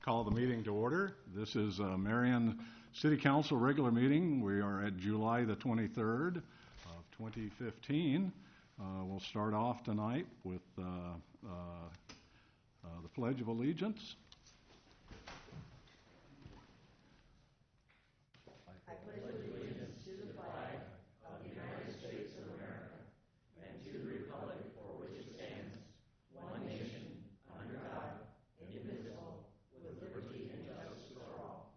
Call the meeting to order. This is Marion City Council regular meeting. We are at July the 23rd of 2015. We'll start off tonight with the Pledge of Allegiance. I pledge allegiance to the flag of the United States of America and to the republic for which it stands, one nation, under God, indivisible, with liberty and justice for all.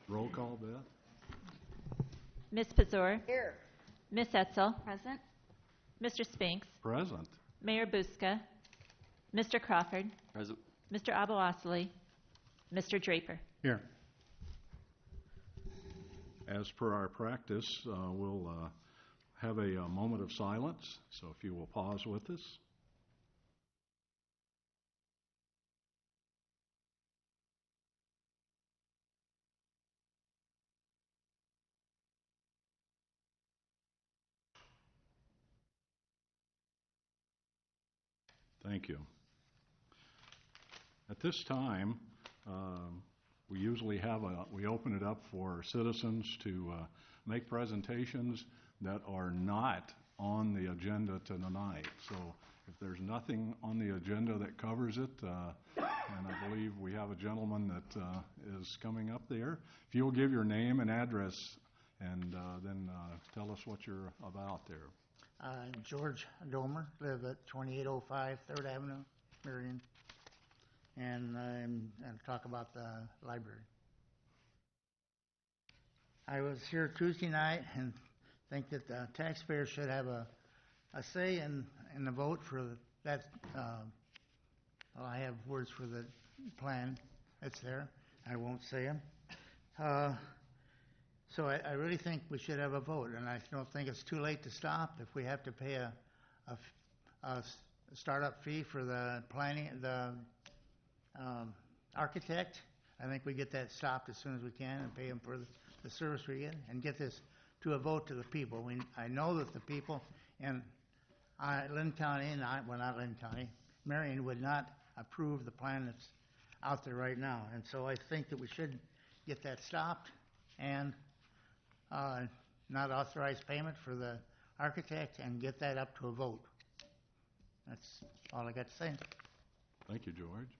Roll call, Beth. Ms. Pazor. Here. Ms. Etzel. Present. Mr. Spinks. Present. Mayor Buska. Mr. Crawford. Present. Mr. Abou-Osley. Mr. Draper. Here. As per our practice, we'll have a moment of silence, so if you will pause with us. Thank you. At this time, we usually we open it up for citizens to make presentations that are not on the agenda tonight. So if there's nothing on the agenda that covers it, and I believe we have a gentleman that is coming up there. If you'll give your name and address and then tell us what you're about there. George Domer, live at 2805 3rd Avenue, Marion, and I'm going to talk about the library. I was here Tuesday night and think that the taxpayers should have a say in the vote for that. I have words for the plan that's there. I won't say them. So I really think we should have a vote, and I don't think it's too late to stop. If we have to pay a startup fee for the planning, the architect, I think we get that stopped as soon as we can and pay them for the service we get and get this to a vote to the people. I know that the people in Lynn County, not Lynn County, Marion would not approve the plan that's out there right now, and so I think that we should get that stopped and not authorize payment for the architect and get that up to a vote. That's all I got to say. Thank you, George.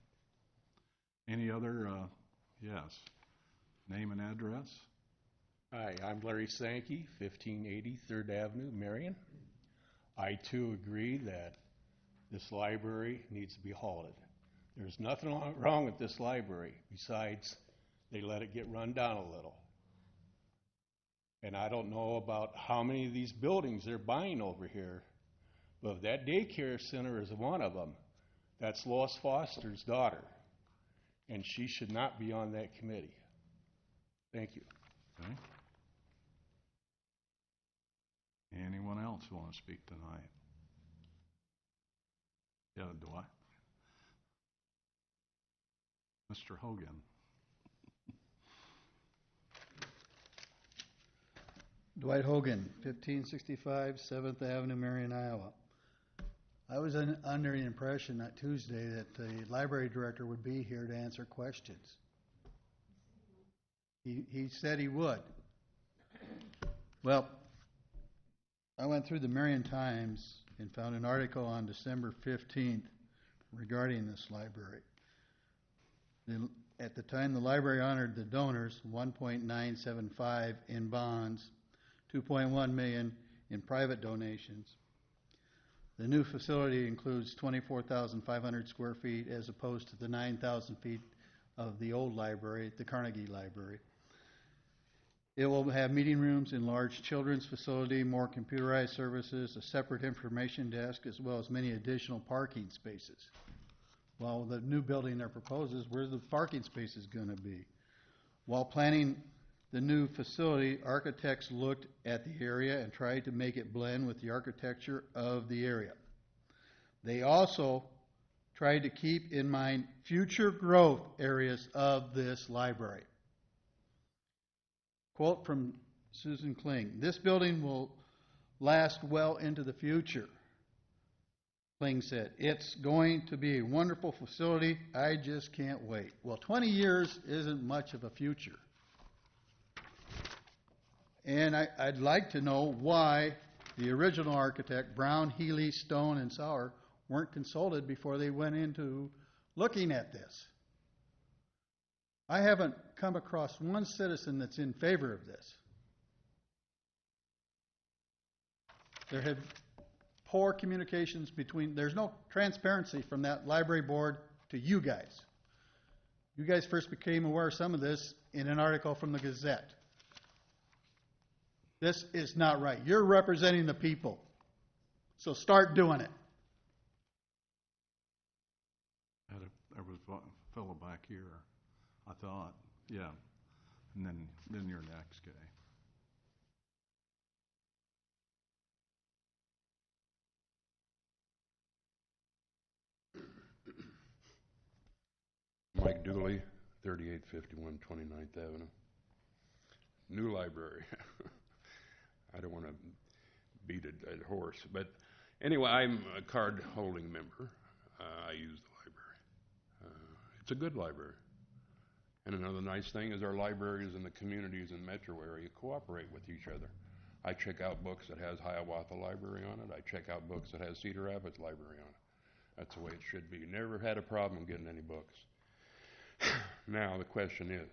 Any other, yes, name and address? Hi, I'm Larry Sankey, 1580 3rd Avenue, Marion. I too agree that this library needs to be halted. There's nothing wrong with this library besides they let it get run down a little. And I don't know about how many of these buildings they're buying over here, but if that daycare center is one of them, that's Lois Foster's daughter, and she should not be on that committee. Thank you. Okay. Anyone else want to speak tonight? Yeah, do I? Mr. Hogan. Dwight Hogan, 1565 7th Avenue, Marion, Iowa. I was under the impression that Tuesday that the library director would be here to answer questions. He said he would. Well, I went through the Marion Times and found an article on December 15th regarding this library. At the time, the library honored the donors $1.975 in bonds, $2.1 million in private donations. The new facility includes 24,500 square feet as opposed to the 9,000 feet of the old library, the Carnegie Library. It will have meeting rooms, enlarged children's facility, more computerized services, a separate information desk, as well as many additional parking spaces. Well, the new building there proposes, where's the parking spaces going to be? While planning the new facility, architects looked at the area and tried to make it blend with the architecture of the area. They also tried to keep in mind future growth areas of this library. Quote from Susan Kling, "This building will last well into the future. Kling said, "It's going to be a wonderful facility. I just can't wait." Well, 20 years isn't much of a future. And I'd like to know why the original architect, Brown, Healy, Stone, and Sauer, weren't consulted before they went into looking at this. I haven't come across one citizen that's in favor of this. There have poor communications between, there's no transparency from that library board to you guys. You guys first became aware of some of this in an article from the Gazette. This is not right. You're representing the people. So start doing it. There was a fellow back here, I thought, yeah. And then you're next, guy. Mike Dooley, 3851 29th Avenue. New library. I don't want to beat a dead horse, but anyway, I'm a card-holding member. I use the library. It's a good library. And another nice thing is our libraries in the communities in metro area cooperate with each other. I check out books that has Hiawatha Library on it. I check out books that has Cedar Rapids Library on it. That's the way it should be. Never had a problem getting any books. Now the question is,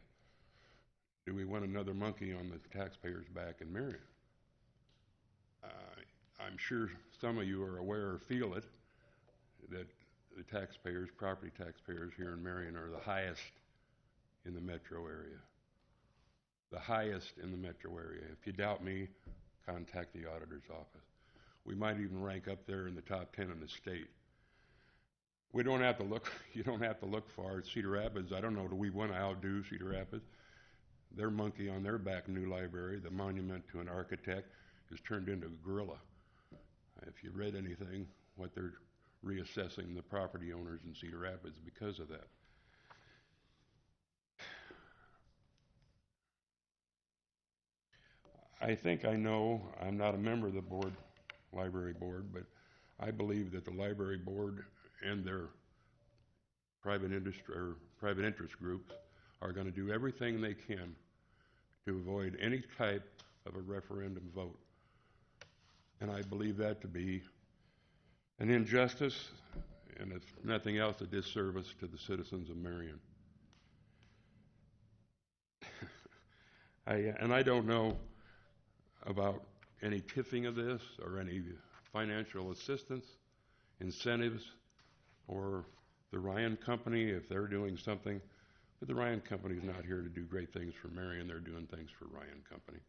do we want another monkey on the taxpayers' back in Marion? I'm sure some of you are aware or feel it, that the taxpayers, property taxpayers here in Marion are the highest in the metro area. The highest in the metro area. If you doubt me, contact the auditor's office. We might even rank up there in the top 10 in the state. We don't have to look, you don't have to look far. Cedar Rapids, I don't know, do we want to outdo Cedar Rapids? Their monkey on their back new library, the monument to an architect, is turned into a gorilla. If you read anything, what they're reassessing the property owners in Cedar Rapids because of that. I think I know, I'm not a member of the board, library board, but I believe that the library board and their private interest groups are going to do everything they can to avoid any type of a referendum vote. And I believe that to be an injustice and, if nothing else, a disservice to the citizens of Marion. I don't know about any tiffing of this or any financial assistance, incentives, or the Ryan Company if they're doing something. But the Ryan Company is not here to do great things for Marion. They're doing things for Ryan Company.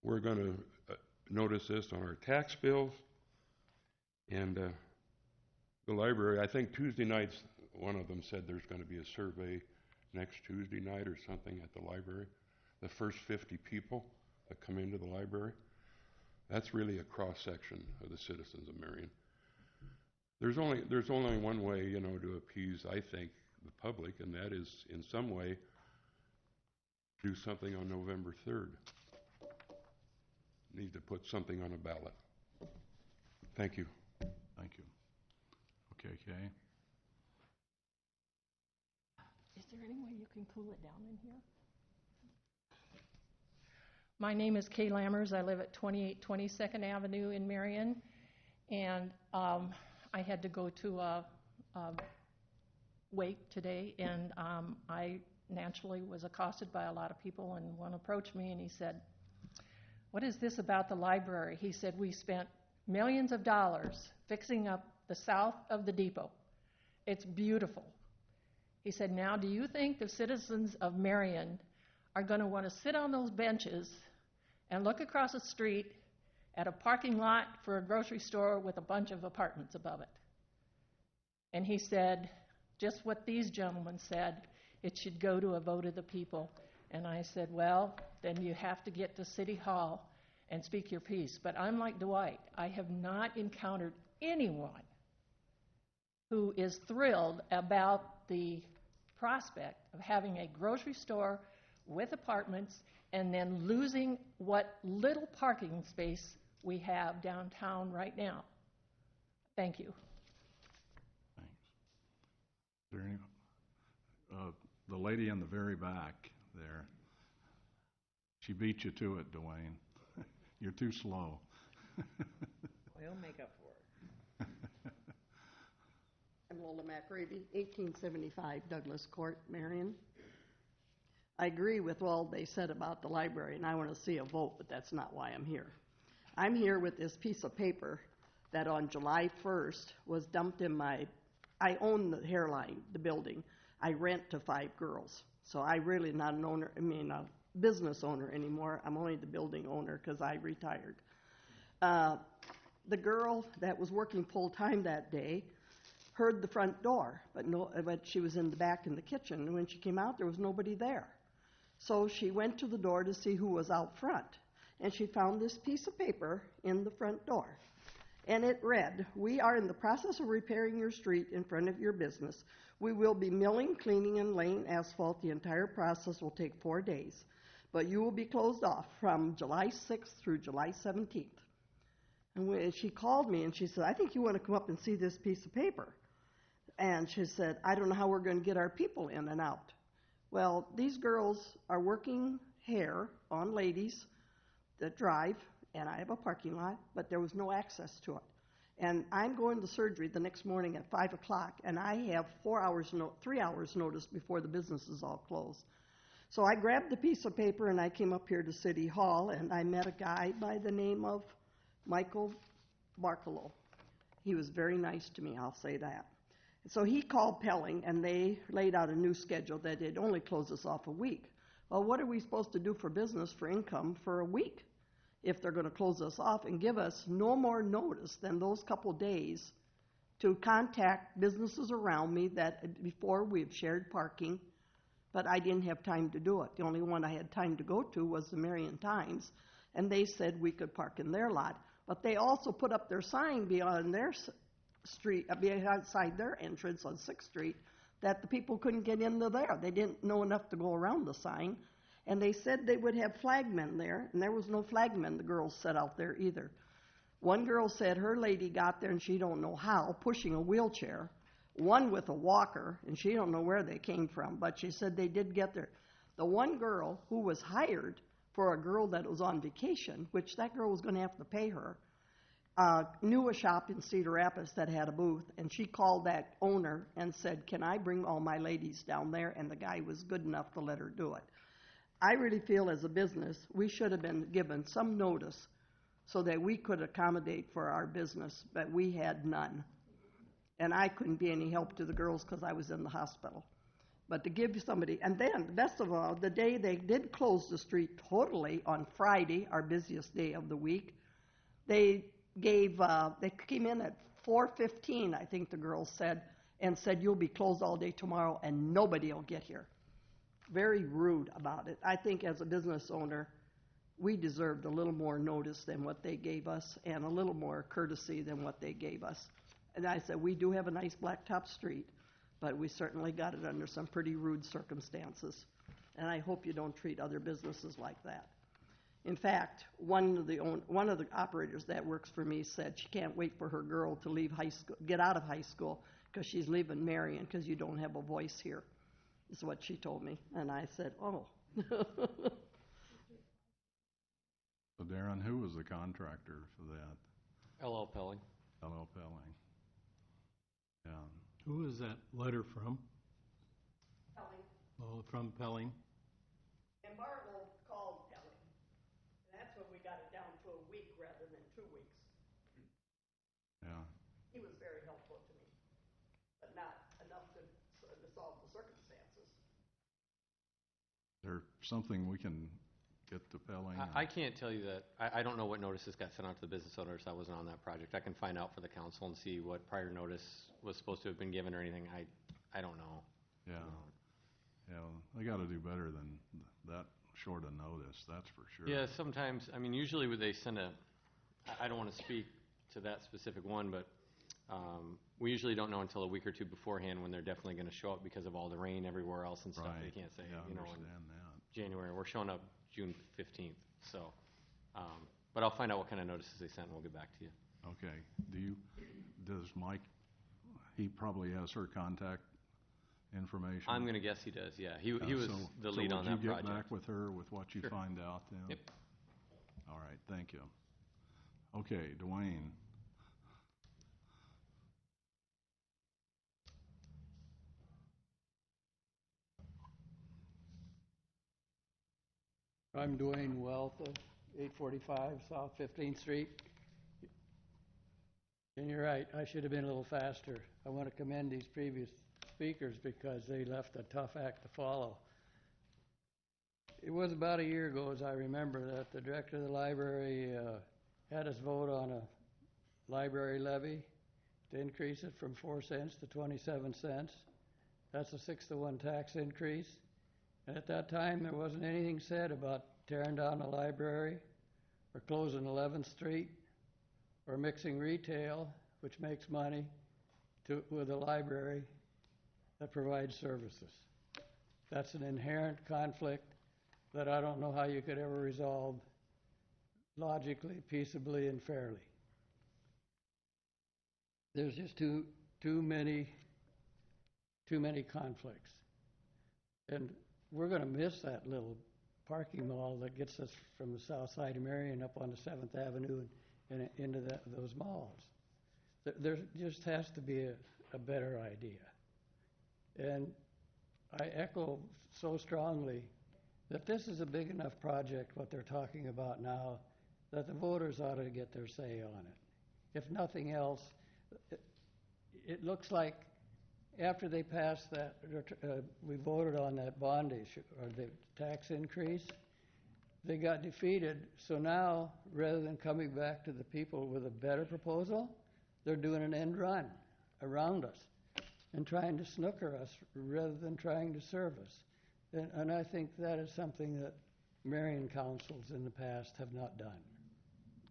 We're going to notice this on our tax bills. And the library, I think Tuesday nights, one of them said there's going to be a survey next Tuesday night or something at the library. The first 50 people that come into the library. That's really a cross-section of the citizens of Marion. There's only one way, to appease, I think, the public, and that is, in some way, do something on November 3rd. Need to put something on a ballot. Thank you. Thank you. Okay, Kay. Is there any way you can cool it down in here? My name is Kay Lammers. I live at 28 22nd Avenue in Marion, and I had to go to a wake today, and I naturally was accosted by a lot of people, and one approached me and he said, "What is this about the library?" He said, "We spent millions of dollars fixing up the south of the depot. It's beautiful." He said, "Now, do you think the citizens of Marion are going to want to sit on those benches and look across the street at a parking lot for a grocery store with a bunch of apartments above it?" And he said, just what these gentlemen said, it should go to a vote of the people. And I said, well, then you have to get to City Hall and speak your piece. But I'm like Dwight. I have not encountered anyone who is thrilled about the prospect of having a grocery store with apartments and then losing what little parking space we have downtown right now. Thank you. Thanks. Is there any, the lady in the very back there, she beat you to it, Dwayne. You're too slow. We'll make up for it. I'm Lola McRavy, 1875 Douglas Court, Marion. I agree with all they said about the library, and I want to see a vote, but that's not why I'm here. I'm here with this piece of paper that on July 1st was dumped in I own the hairline, the building. I rent to 5 girls. So I really not an owner, a business owner anymore. I'm only the building owner because I retired. The girl that was working full-time that day heard the front door, but she was in the back in the kitchen, and when she came out, there was nobody there. So she went to the door to see who was out front, and she found this piece of paper in the front door. And it read, "We are in the process of repairing your street in front of your business. We will be milling, cleaning, and laying asphalt. The entire process will take 4 days, but you will be closed off from July 6th through July 17th. And when she called me and she said, "I think you want to come up and see this piece of paper." And she said, "I don't know how we're going to get our people in and out." Well, these girls are working hair on ladies that drive, and I have a parking lot, but there was no access to it. And I'm going to surgery the next morning at 5 o'clock, and I have 3 hours notice before the businesses all close. So I grabbed the piece of paper, and I came up here to City Hall, and I met a guy by the name of Michael Barkalow. He was very nice to me, I'll say that. So he called Pelling, and they laid out a new schedule that they'd only close us off a week. Well, what are we supposed to do for business, for income, for a week if they're going to close us off and give us no more notice than those couple days to contact businesses around me that before we've shared parking, but I didn't have time to do it. The only one I had time to go to was the Marion Times, and they said we could park in their lot. But they also put up their sign beyond their street, outside their entrance on 6th Street, that the people couldn't get into there. They didn't know enough to go around the sign. And they said they would have flagmen there, and there was no flagmen the girls set out there either. One girl said her lady got there, and she don't know how, pushing a wheelchair. One with a walker, and she don't know where they came from, but she said they did get there. The one girl who was hired for a girl that was on vacation, which that girl was going to have to pay her, knew a shop in Cedar Rapids that had a booth, and she called that owner and said, "Can I bring all my ladies down there?" And the guy was good enough to let her do it. I really feel as a business, we should have been given some notice so that we could accommodate for our business, but we had none. And I couldn't be any help to the girls because I was in the hospital. But to give somebody, and then, best of all, the day they did close the street totally on Friday, our busiest day of the week, they came in at 4:15, I think the girls said, and said, "You'll be closed all day tomorrow and nobody will get here." Very rude about it. I think as a business owner, we deserved a little more notice than what they gave us and a little more courtesy than what they gave us. And I said, we do have a nice blacktop street, but we certainly got it under some pretty rude circumstances. And I hope you don't treat other businesses like that. In fact, one of the operators that works for me said she can't wait for her girl to leave high school, get out of high school, because she's leaving Marion because you don't have a voice here, is what she told me. And I said, oh. So Darren, who was the contractor for that? L.L. Pelling. L.L. Pelling. Yeah. Who is that letter from? Pelling. Oh, from Pelling. And Barlow called Pelling. That's when we got it down to a week rather than 2 weeks. Yeah. He was very helpful to me, but not enough to solve the circumstances. Is there something we can get to Pelling? I can't tell you that. I don't know what notices got sent out to the business owners. I wasn't on that project. I can find out for the council and see what prior notice was supposed to have been given or anything. I don't know. Yeah. Yeah, they got to do better than that short a notice, that's for sure. Yeah, sometimes, I mean, usually when they send I don't want to speak to that specific one, but we usually don't know until a week or two beforehand when they're definitely going to show up because of all the rain everywhere else and stuff. Right. They can't say, Yeah, I in understand that. January. We're showing up June 15th. So, but I'll find out what kind of notices they sent and we'll get back to you. Okay. Does Mike, he probably has her contact information? I'm going to guess he does, yeah. He was the lead on that So would you project. get back with her with what you Sure. find out then? Yep. All right, thank you. Okay, Dwayne. I'm Dwayne Wealth of 845 South 15th Street. And you're right, I should have been a little faster. I want to commend these previous speakers because they left a tough act to follow. It was about a year ago, as I remember, that the director of the library had us vote on a library levy to increase it from 4 cents to 27 cents. That's a 6-to-1 tax increase. And at that time, there wasn't anything said about tearing down the library or closing 11th Street or mixing retail, which makes money, with a library that provides services. That's an inherent conflict that I don't know how you could ever resolve logically, peaceably, and fairly. There's just too many conflicts. And we're going to miss that little parking mall that gets us from the south side of Marion up onto 7th Avenue and into those malls. There just has to be a better idea. And I echo so strongly that this is a big enough project, what they're talking about now, that the voters ought to get their say on it. If nothing else, it looks like after they passed that, we voted on that bond issue, or the tax increase, they got defeated. So now, rather than coming back to the people with a better proposal, they're doing an end run around us and trying to snooker us rather than trying to serve us. And I think that is something that Marion councils in the past have not done.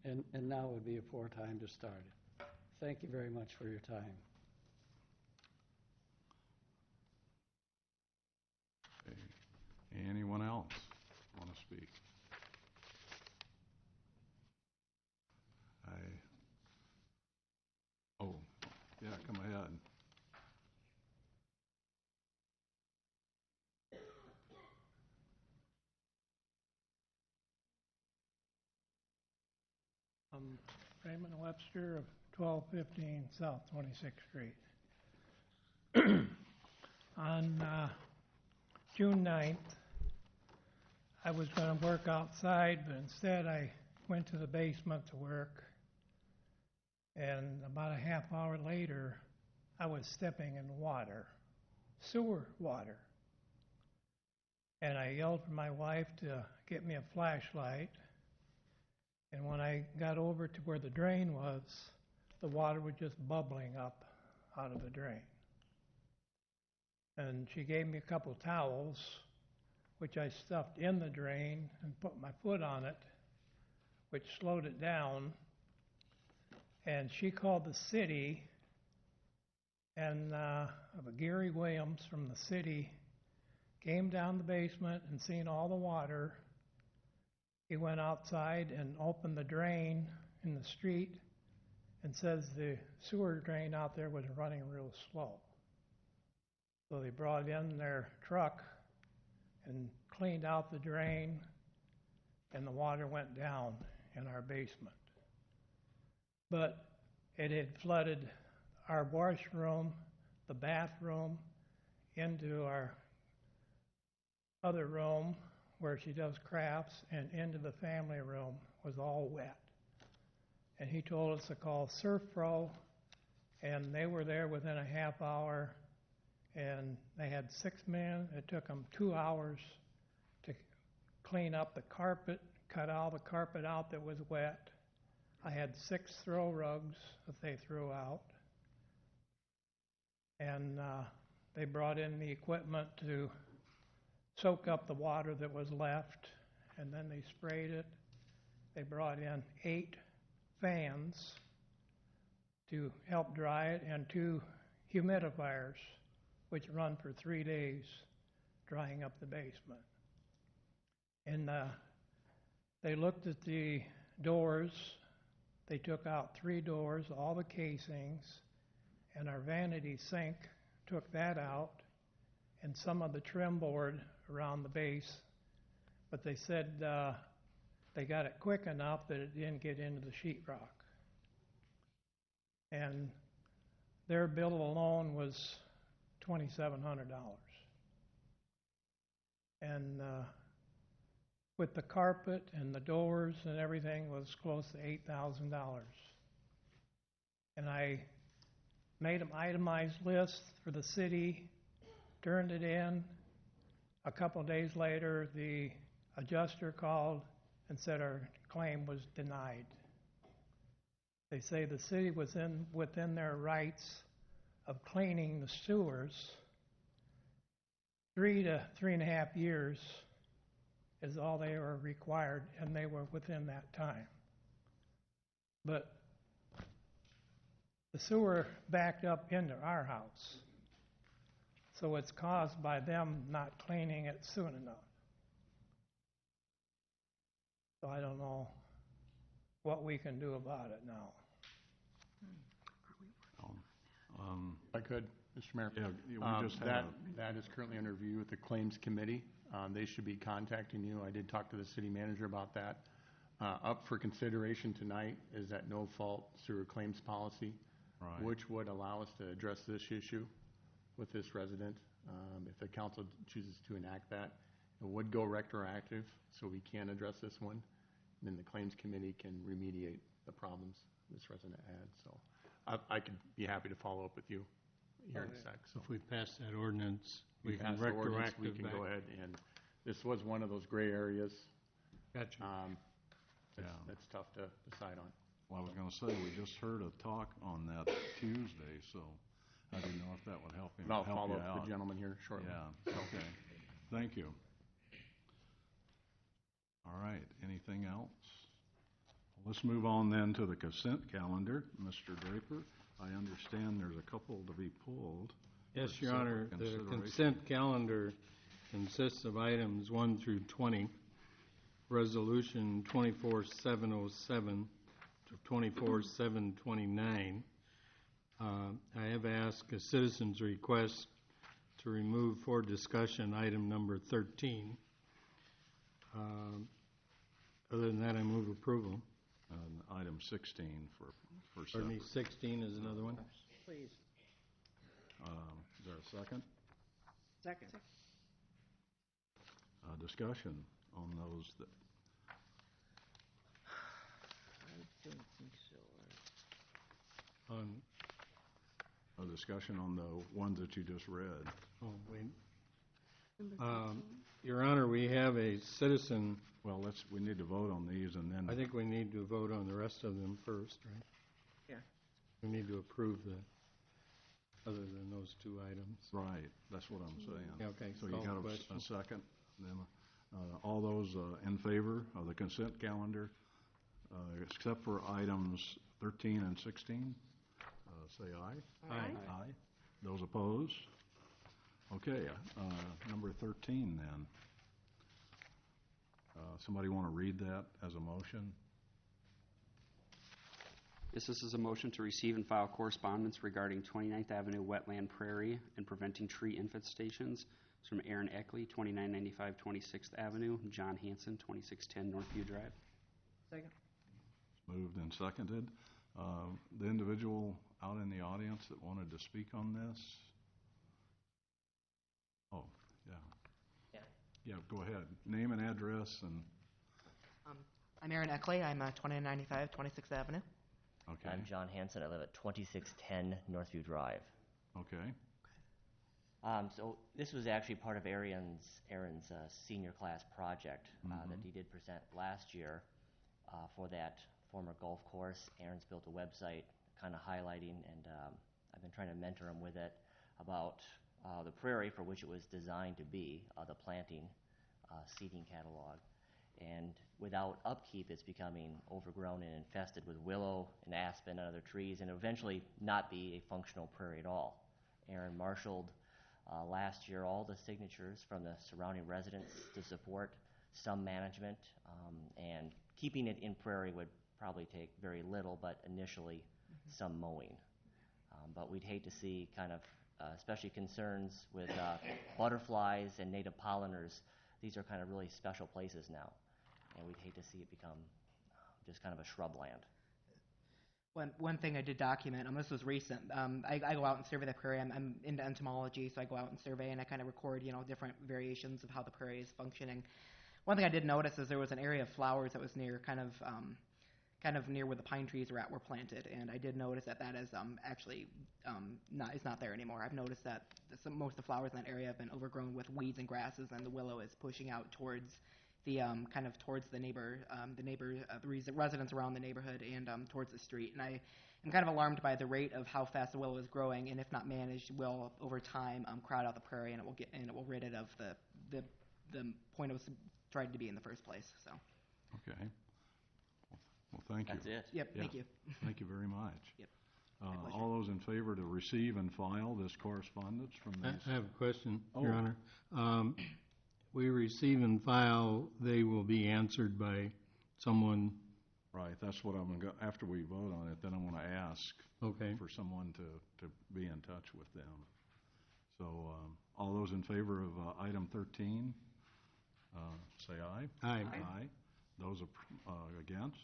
And now would be a poor time to start it. Thank you very much for your time. Okay. Anyone else want to speak? Oh, yeah, come ahead. Raymond Webster of 1215 South 26th Street. On June 9th, I was going to work outside, but instead I went to the basement to work. And about a half hour later, I was stepping in water, sewer water. And I yelled for my wife to get me a flashlight. And when I got over to where the drain was, the water was just bubbling up out of the drain. And she gave me a couple towels, which I stuffed in the drain and put my foot on it, which slowed it down. And she called the city, and Gary Williams from the city came down the basement and seen all the water. He went outside and opened the drain in the street and says the sewer drain out there was running real slow. So they brought in their truck and cleaned out the drain, and the water went down in our basement. But it had flooded our washroom, the bathroom, into our other room where she does crafts, and into the family room was all wet. And he told us to call Surf Pro, and they were there within a half hour, and they had 6 men. It took them 2 hours to clean up the carpet, cut all the carpet out that was wet. I had 6 throw rugs that they threw out. And they brought in the equipment to soak up the water that was left, and then they sprayed it. They brought in 8 fans to help dry it, and 2 humidifiers, which run for 3 days, drying up the basement. And they looked at the doors They took out 3 doors, all the casings, and our vanity sink took that out, and some of the trim board around the base. But they said they got it quick enough that it didn't get into the sheetrock. And their bill alone was $2,700. And with the carpet and the doors and everything was close to $8,000. And I made an itemized list for the city, turned it in. A couple days later, the adjuster called and said our claim was denied. They say the city was within their rights of cleaning the sewers. 3 to 3.5 years is all they were required, and they were within that time. But the sewer backed up into our house, so it's caused by them not cleaning it soon enough. So I don't know what we can do about it now. If I could, Mr. Mayor. Yeah, we just had that is currently under review with the Claims Committee. They should be contacting you. I did talk to the city manager about that. Up for consideration tonight is that no-fault sewer claims policy, right. which would allow us to address this issue with this resident. If the council chooses to enact that, it would go retroactive, so we can address this one. And then the Claims Committee can remediate the problems this resident had. So I could be happy to follow up with you here in a sec. So If we pass that ordinance, we can pass the ordinance, retroactive we can back. go ahead, and this was one of those gray areas. Gotcha. That's tough to decide on. Well, I was going to say, we just heard a talk on that Tuesday, so I didn't know if that would help him. And I'll help follow you up with out. the gentleman here shortly. Yeah, okay. Thank you. All right, anything else? Let's move on then to the consent calendar. Mr. Draper, I understand there's a couple to be pulled. Yes, for Your Honor, separate the consideration. consent calendar consists of items 1 through 20, Resolution 24707 to 24729. I have asked a citizen's request to remove for discussion item number 13. Other than that, I move approval. Item 16 for Pardon me, separate. 16 is another one. Please. Is there a second? Second. Discussion on those that, I don't think so. On, a discussion on the ones that you just read. oh, wait. Your Honor, we have a citizen, Well, we need to vote on these and then. I think we need to vote on the rest of them first, right? Yeah. We need to approve other than those 2 items. Right, that's what I'm saying. Yeah, okay, So you call got the a question. second? Then, all those in favor of the consent calendar, except for items 13 and 16, say aye. Aye. Aye. Those opposed? Okay, number 13 then. Somebody want to read that as a motion? Yes, this is a motion to receive and file correspondence regarding 29th Avenue wetland prairie and preventing tree infestations. It's from Aaron Eckley, 2995 26th Avenue, John Hanson, 2610 Northview Drive. Second. Moved and seconded. The individual out in the audience that wanted to speak on this? Oh, yeah. Yeah. Yeah, go ahead. Name and address and, I'm Aaron Eckley. I'm 2995 26th Avenue. okay, I'm John Hanson. I live at 2610 Northview Drive. okay. So this was actually part of Aaron's senior class project that he did present last year for that former golf course. Aaron's built a website kind of highlighting, and I've been trying to mentor him with it about the prairie for which it was designed to be, the planting seeding catalog. And without upkeep, it's becoming overgrown and infested with willow and aspen and other trees, and eventually not be a functional prairie at all. Aaron marshaled last year all the signatures from the surrounding residents to support some management, and keeping it in prairie would probably take very little, but initially some mowing. But we'd hate to see kind of, especially concerns with butterflies and native pollinators. These are kind of really special places now, and we'd hate to see it become just kind of a shrubland. One thing I did document, this was recent, I go out and survey the prairie. I'm into entomology, so I go out and survey, and I kind of record, different variations of how the prairie is functioning. One thing I did notice is there was an area of flowers that was near, kind of near where the pine trees were planted, and I did notice that is actually is not there anymore. I've noticed that most of the flowers in that area have been overgrown with weeds and grasses, and the willow is pushing out towards the towards the residents around the neighborhood and towards the street. And I am kind of alarmed by the rate of how fast the willow is growing, and if not managed, will over time crowd out the prairie, and it will rid it of the point it was tried to be in the first place. So. Okay. Well, thank you. That's it. Yep. Thank you. Thank you very much. Yep. All those in favor to receive and file this correspondence from these? I have a question, Oh. Your Honor. We receive and file, they will be answered by someone. Right, that's what I'm going to go, after we vote on it, then I'm going to ask for someone to be in touch with them. So, all those in favor of item 13, say aye. Aye. Aye. Those against?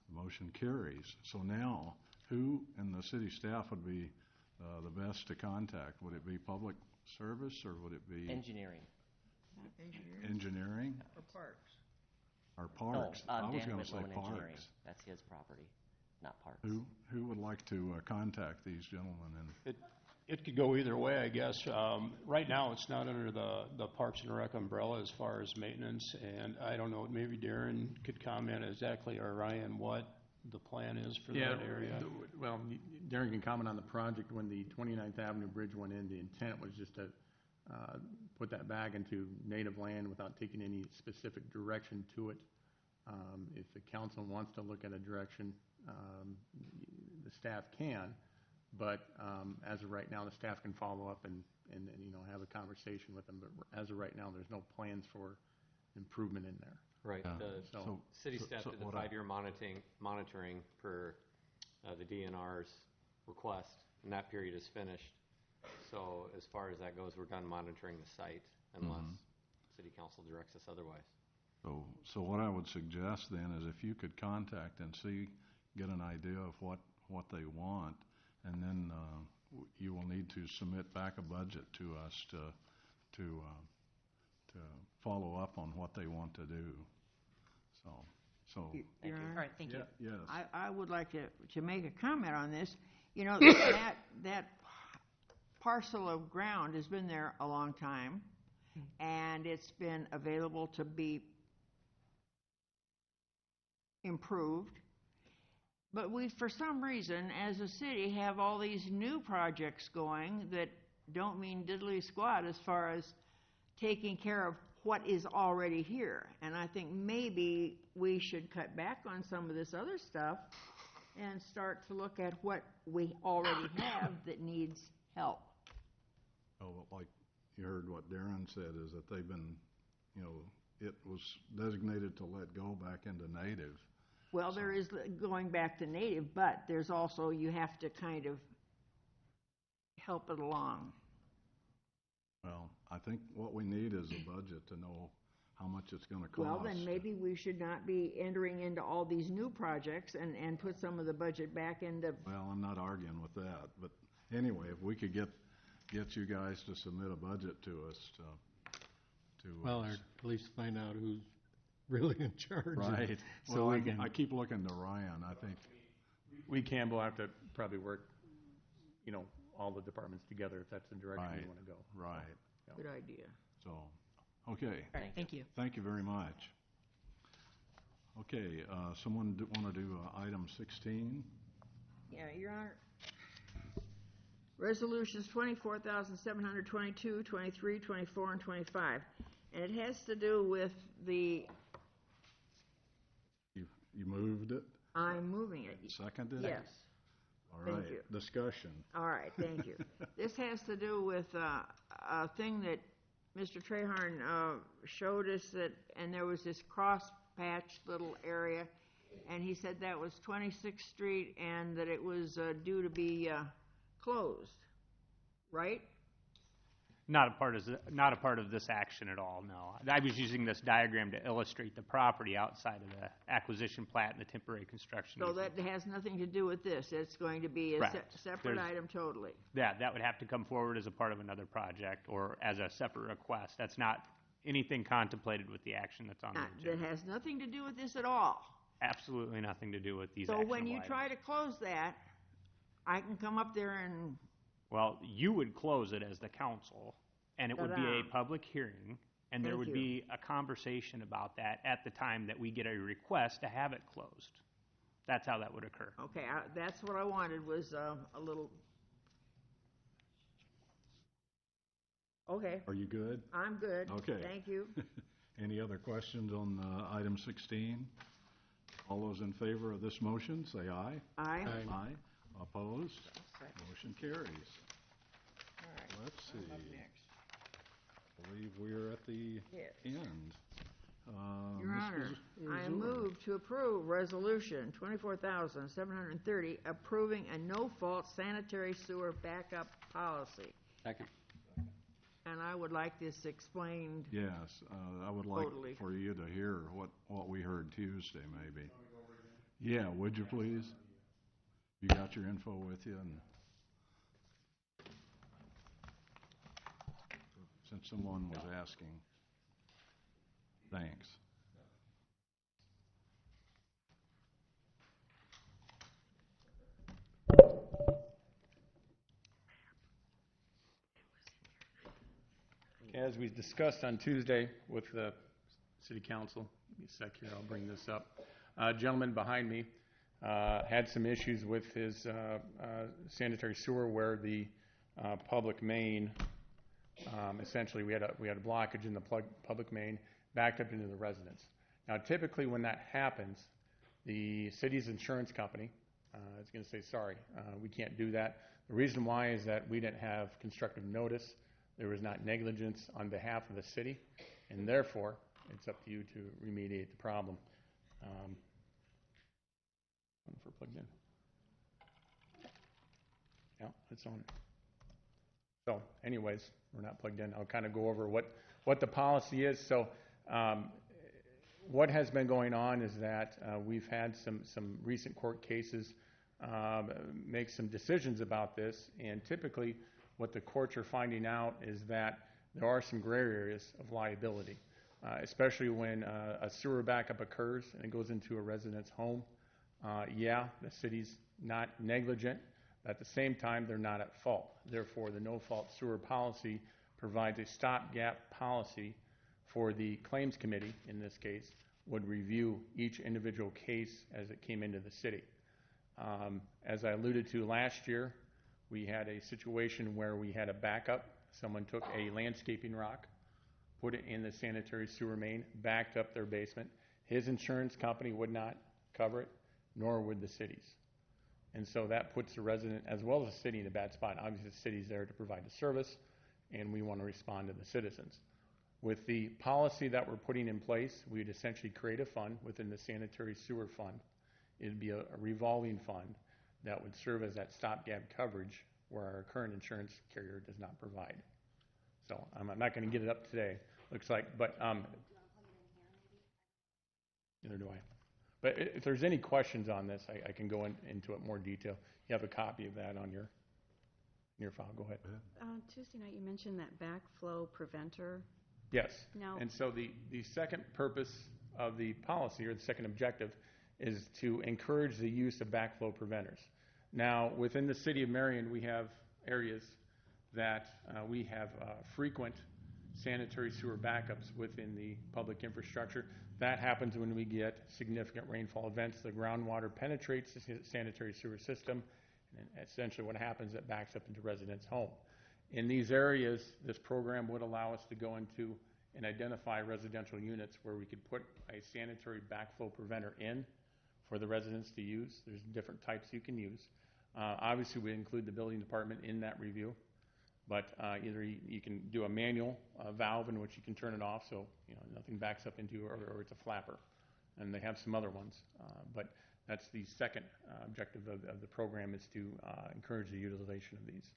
The motion carries. So now, who in the city staff would be the best to contact? Would it be public service, or would it be? Engineering. Engineering? Or parks. Or parks? No, I was Dan going to say Whitlow in parks. Engineering. That's his property, not parks. Who would like to contact these gentlemen? It could go either way, I guess. Right now, it's not under the Parks and Rec umbrella as far as maintenance, and I don't know, maybe Darren could comment exactly, or Ryan, what the plan is for that area. Well, Darren can comment on the project. When the 29th Avenue Bridge went in, the intent was just to put that back into native land without taking any specific direction to it. If the council wants to look at a direction, the staff can, but as of right now, the staff can follow up and have a conversation with them. But as of right now, there's no plans for improvement in there. Right. The city staff did the 5-year monitoring per the DNR's request, and that period is finished. So as far as that goes, we're done monitoring the site unless city council directs us otherwise. So what I would suggest then is if you could contact and get an idea of what they want, and then you will need to submit back a budget to us to follow up on what they want to do. So. All right. Thank you. Yes. I would like to make a comment on this. That parcel of ground has been there a long time, and it's been available to be improved. But we, for some reason, as a city, have all these new projects going that don't mean diddly squat as far as taking care of what is already here. And I think maybe we should cut back on some of this other stuff and start to look at what we already have that needs help. Oh, like you heard what Darren said is that they've been, it was designated to let go back into native. Well, there is going back to native, but there's also, you have to kind of help it along. Well, I think what we need is a budget to know how much it's going to cost. Well, then maybe we should not be entering into all these new projects and put some of the budget back into. Well, I'm not arguing with that, but anyway, if we could get you guys to submit a budget to us Well, or at least find out who's really in charge. Right. So well, I keep looking to Ryan, I think. We can, we'll have to probably work, all the departments together if that's the direction you want to go. Right. Good idea. So, okay. All right. Thank you. Thank you very much. Okay, someone want to do item 16? Yeah, Your Honor. Resolutions 24,722, 23, 24, and 25. And it has to do with the. You moved it? I'm moving it. Seconded? Yes. All right. Thank you. Discussion. All right, thank you. This has to do with a thing that Mr. Trahern showed us and there was this cross-patch little area and he said that was 26th Street and that it was due to be closed, right? Not a part of this action at all, no. I was using this diagram to illustrate the property outside of the acquisition plat and the temporary construction. So that has nothing to do with this. It's going to be a separate item totally. That would have to come forward as a part of another project or as a separate request. That's not anything contemplated with the action that's on the agenda. That has nothing to do with this at all. Absolutely nothing to do with these So actionable when you items. try to close that, I can come up there and... Well, you would close it as the council, and it would be a Ta-da. public hearing, and there Thank would you. be a conversation about that at the time that we get a request to have it closed. That's how that would occur. Okay, that's what I wanted was a little... Okay. Are you good? I'm good. Okay. Thank you. Any other questions on item 16? All those in favor of this motion, say aye. Aye. Aye. Opposed? Motion carries. All right. Let's see. I'm up next. I believe we're at the Yes. end. Your Ms. Honor, I Zula. move to approve Resolution 24,730, approving a no-fault sanitary sewer backup policy. Second. And I would like this explained. Yes, I would like Totally. for you to hear what we heard Tuesday, maybe. Yeah, would you please? You got your info with you, and since someone was asking. Thanks. As we discussed on Tuesday with the City Council, give me a sec here, I'll bring this up. Gentleman behind me had some issues with his sanitary sewer where the public main, essentially we had a blockage in the public main backed up into the residence. Now typically when that happens, the city's insurance company is going to say, sorry, we can't do that. The reason why is that we didn't have constructive notice. There was not negligence on behalf of the city, and therefore, it's up to you to remediate the problem. I don't know if we're plugged in. Yeah, it's on. So, anyways, we're not plugged in. I'll kind of go over what the policy is. So, what has been going on is that we've had some recent court cases make some decisions about this, and typically, what the courts are finding out is that there are some gray areas of liability, especially when a sewer backup occurs and it goes into a resident's home. Yeah, the city's not negligent, but at the same time, they're not at fault. Therefore, the no-fault sewer policy provides a stopgap policy for the claims committee, in this case, would review each individual case as it came into the city. As I alluded to last year, we had a situation where we had a backup. Someone took a landscaping rock, put it in the sanitary sewer main, backed up their basement. His insurance company would not cover it, nor would the city's. And so that puts the resident, as well as the city, in a bad spot. Obviously, the city's there to provide the service, and we want to respond to the citizens. With the policy that we're putting in place, we'd essentially create a fund within the sanitary sewer fund. It'd be a revolving fund that would serve as that stopgap coverage where our current insurance carrier does not provide. So I'm not going to get it up today, looks like, but neither do I. But if there's any questions on this, I can go into it more detail. You have a copy of that on your file. Go ahead. Tuesday night you mentioned that backflow preventer. Yes. Now, And so the second purpose of the policy, or the second objective, is to encourage the use of backflow preventers. Now, within the city of Marion, we have areas that we have frequent sanitary sewer backups within the public infrastructure. That happens when we get significant rainfall events. The groundwater penetrates the sanitary sewer system, and essentially what happens, it backs up into residents' home. In these areas, this program would allow us to go into and identify residential units where we could put a sanitary backflow preventer in for the residents to use. There's different types you can use. Obviously, we include the building department in that review, but either you can do a manual valve in which you can turn it off so nothing backs up into, or it's a flapper. and they have some other ones. But that's the second objective of the program, is to encourage the utilization of these.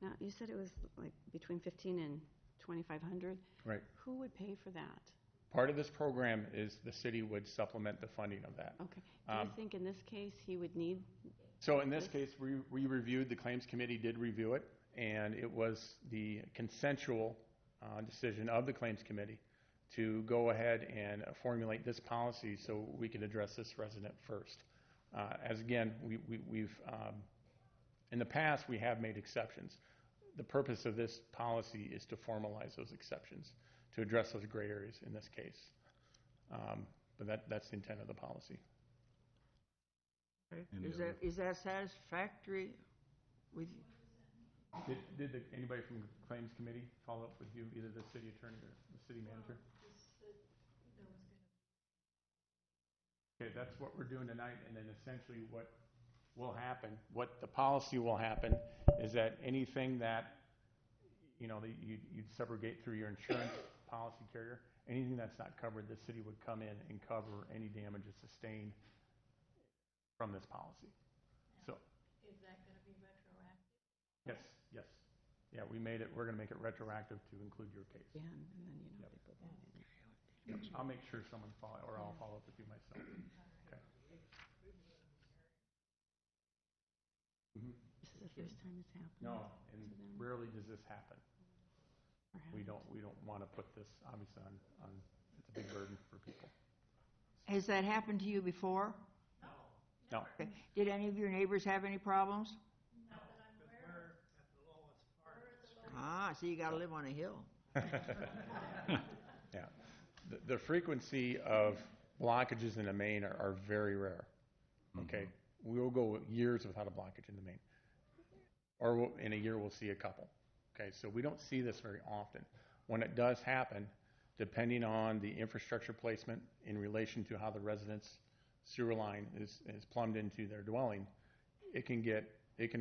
Now, you said it was like between 15 and 2,500. Right. Who would pay for that? Part of this program is the city would supplement the funding of that. Okay. Do you think in this case he would need? So in this case, we reviewed, the Claims Committee did review it, and it was the consensual decision of the Claims Committee to go ahead and formulate this policy so we could address this resident first. As again, we've in the past, we have made exceptions. The purpose of this policy is to formalize those exceptions, to address those gray areas in this case. But that's the intent of the policy. Okay. Is that satisfactory with you? Did anybody from the Claims Committee follow up with you, either the city attorney or the city manager? Okay, that's what we're doing tonight, and then essentially what will happen, what the policy will happen, is that anything that, you know, you'd subrogate through your insurance policy carrier, anything that's not covered, the city would come in and cover any damages sustained from this policy. So, is that going to be retroactive? yes. Yeah, we're going to make it retroactive to include your case. Yeah, and then they put that in. Yep. I'll make sure someone I'll follow up with you myself. Okay. Mm-hmm. This is the first time it's happened. No, and rarely does this happen. We don't want to put this obviously on. It's a big burden for people. Has that happened to you before? No. Okay. Did any of your neighbors have any problems? Not that I'm aware of. So you got to live on a hill. Yeah. The frequency of blockages in the main are very rare. Okay. Mm-hmm. We'll go years without a blockage in the main. Or in a year we'll see a couple. Okay, so we don't see this very often. When it does happen, depending on the infrastructure placement in relation to how the residents' sewer line is plumbed into their dwelling, it can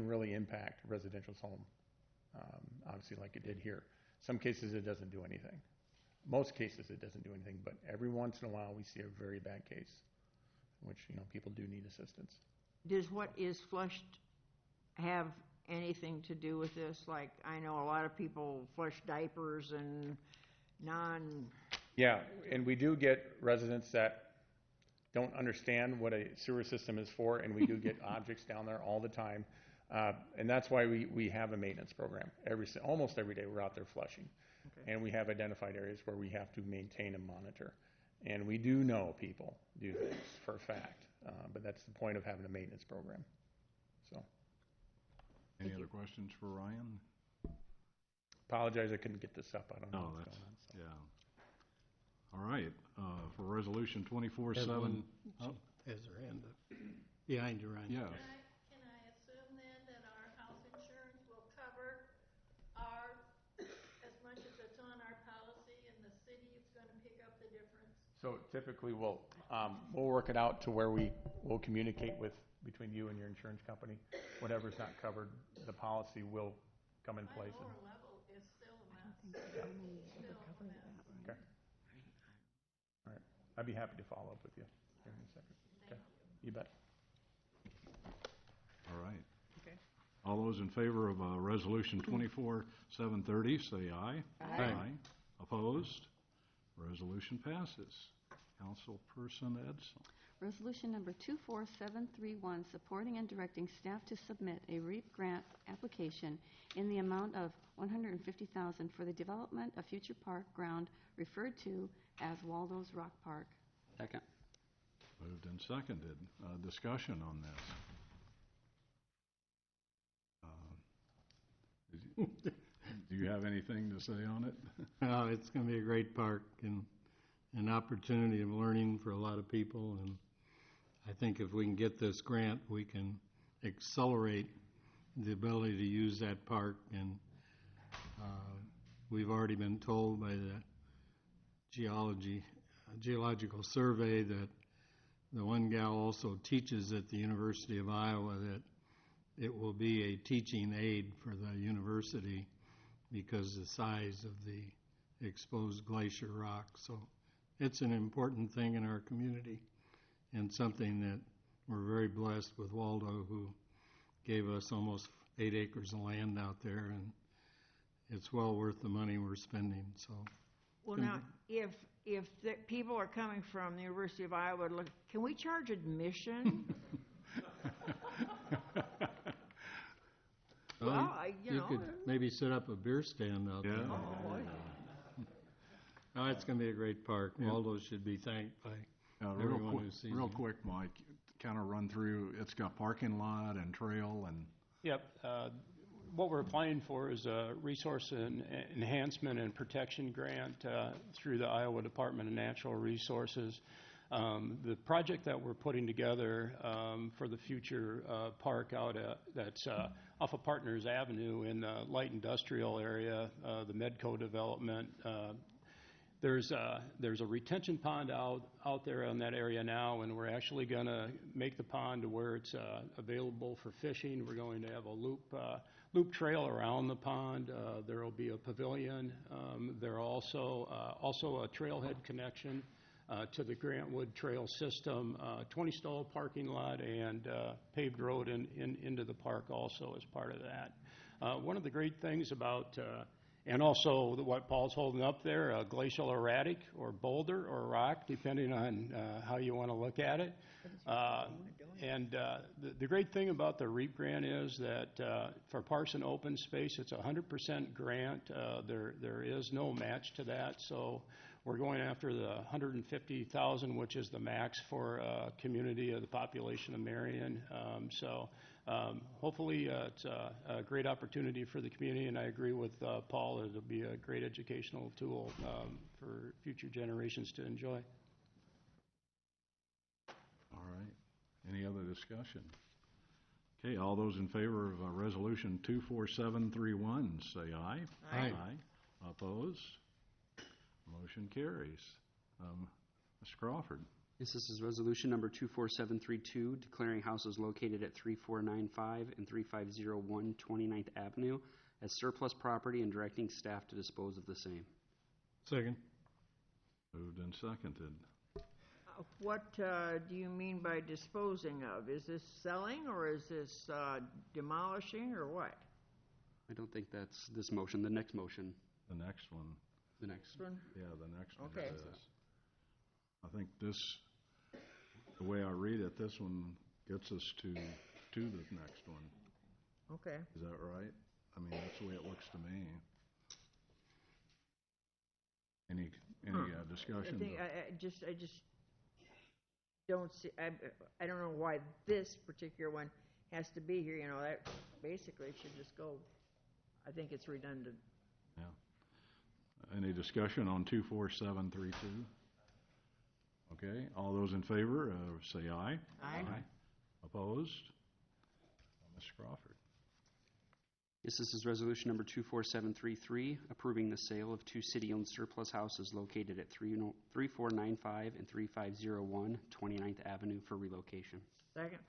really impact a residential's home, obviously like it did here. Some cases it doesn't do anything. Most cases it doesn't do anything, but every once in a while we see a very bad case, in which people do need assistance. Does what is flushed have anything to do with this? Like, I know a lot of people flush diapers and Yeah, and we do get residents that don't understand what a sewer system is for, and we do get objects down there all the time. And that's why we have a maintenance program. Almost every day we're out there flushing. Okay. And we have identified areas where we have to maintain and monitor. And we do know people do things for a fact, but that's the point of having a maintenance program. So. Any other questions for Ryan? Apologize, I couldn't get this up. I don't know what's going on. So. Yeah. All right. For resolution 24/7. Has her hand up behind you, Ryan. Yes. Can I assume then that our house insurance will cover our, as much as it's on our policy, and the city is going to pick up the difference? So typically we'll work it out to where we'll communicate between you and your insurance company. Whatever's not covered, the policy will come in place. My lower level is still a mess. Okay. All right. I'd be happy to follow up with you here in a second. Okay. You bet. All right. Okay. All those in favor of resolution 24/730, say aye. Aye. Opposed? Resolution passes. Councilperson Edson. Resolution number 24731, supporting and directing staff to submit a REAP grant application in the amount of $150,000 for the development of future park ground referred to as Waldo's Rock Park. Second. Moved and seconded. Discussion on this. Do you have anything to say on it? It's going to be a great park and an opportunity of learning for a lot of people. And I think if we can get this grant, we can accelerate the ability to use that park. And we've already been told by the Geological Survey that the one gal also teaches at the University of Iowa that it will be a teaching aid for the university because of the size of the exposed glacier rock. So it's an important thing in our community and something that we're very blessed with Waldo, who gave us almost 8 acres of land out there, and it's well worth the money we're spending, so. Well, now, if the people are coming from the University of Iowa to look, can we charge admission? Well, you could maybe set up a beer stand out there. Oh, No, it's going to be a great park. Waldo should be thanked by everyone who sees Real him. quick, Mike, kind of run through, it's got parking lot and trail and... Yep. What we're applying for is a resource and enhancement and protection grant through the Iowa Department of Natural Resources. The project that we're putting together for the future park out that's off of Partners Avenue in the light industrial area, the Medco development. There's a retention pond out there in that area now, and we're actually going to make the pond to where it's available for fishing. We're going to have a loop trail around the pond. There will be a pavilion. There are also a trailhead connection to the Grantwood Trail system, 20-stall parking lot, and paved road into the park also as part of that. One of the great things about and also what Paul's holding up there, a glacial erratic or boulder or rock, depending on how you want to look at it. The great thing about the REAP grant is that for parks and open space, it's a 100% grant. There is no match to that, so we're going after the $150,000, which is the max for a community of the population of Marion. Hopefully it's a great opportunity for the community, and I agree with Paul, it'll be a great educational tool for future generations to enjoy. All right. Any other discussion? Okay, all those in favor of Resolution 24731, say aye. Aye. Opposed? Motion carries. Mr. Crawford. Yes, this is resolution number 24732, declaring houses located at 3495 and 3501 29th Avenue as surplus property and directing staff to dispose of the same. Second. Moved and seconded. What do you mean by disposing of? Is this selling, or is this demolishing, or what? I don't think that's this motion. The next motion. The next one. The next one? Yeah, the next one Okay. is this. I think this, the way I read it, this one gets us to the next one. Okay. Is that right? I mean, that's the way it looks to me. Any discussion? I just don't see. I don't know why this particular one has to be here. You know, that basically should just go. I think it's redundant. Yeah. Any discussion on 24732? Okay, all those in favor, say aye. Aye. Opposed? Mr. Crawford. Yes, this is resolution number 24733, approving the sale of 2 city-owned surplus houses located at 3495 and 3501 29th Avenue for relocation. Second.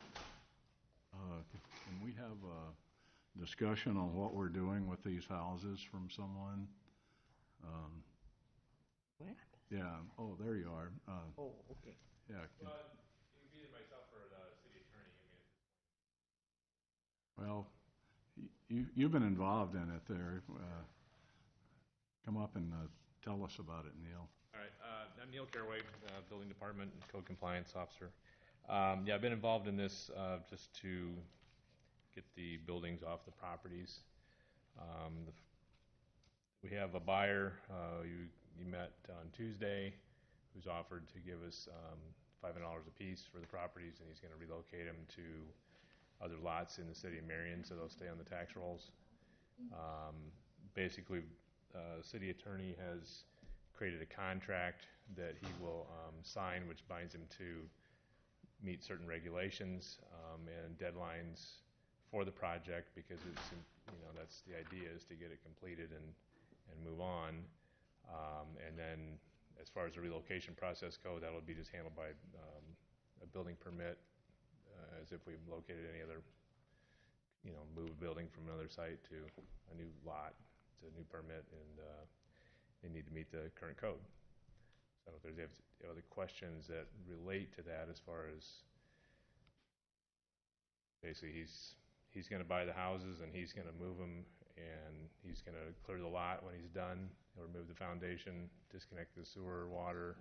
Can we have a discussion on what we're doing with these houses from someone? What? Yeah. Oh, there you are. Oh, okay. Yeah. Well, it would be either myself or the city attorney. Well, you've been involved in it there. Come up and tell us about it, Neil. All right. I'm Neil Caraway, Building Department Code Compliance Officer. Yeah, I've been involved in this just to get the buildings off the properties. We have a buyer you met on Tuesday who's offered to give us $500 a piece for the properties, and he's going to relocate them to other lots in the city of Marion, so they'll stay on the tax rolls. Basically, the city attorney has created a contract that he will sign, which binds him to meet certain regulations and deadlines for the project, because it's, that's the idea, is to get it completed and move on. And then as far as the relocation process goes, that'll be just handled by a building permit, as if we've located any other, move a building from another site to a new lot. It's a new permit, and they need to meet the current code. So if there's other questions that relate to that, as far as basically he's going to buy the houses and he's going to move them, and he's going to clear the lot when he's done, or remove the foundation, disconnect the sewer, water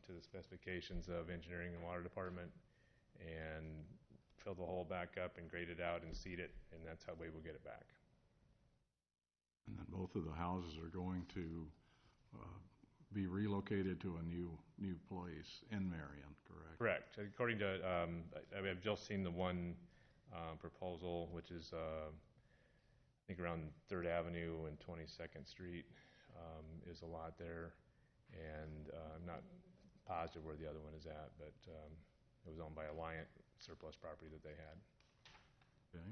to the specifications of engineering and water department, and fill the hole back up and grade it out and seed it, and that's how we will get it back. And then both of the houses are going to be relocated to a new place in Marion, correct? Correct. According to, I've just seen the one proposal, which is, I think around 3rd Avenue and 22nd Street is a lot there. And I'm not positive where the other one is at, but it was owned by Alliant surplus property that they had. Okay.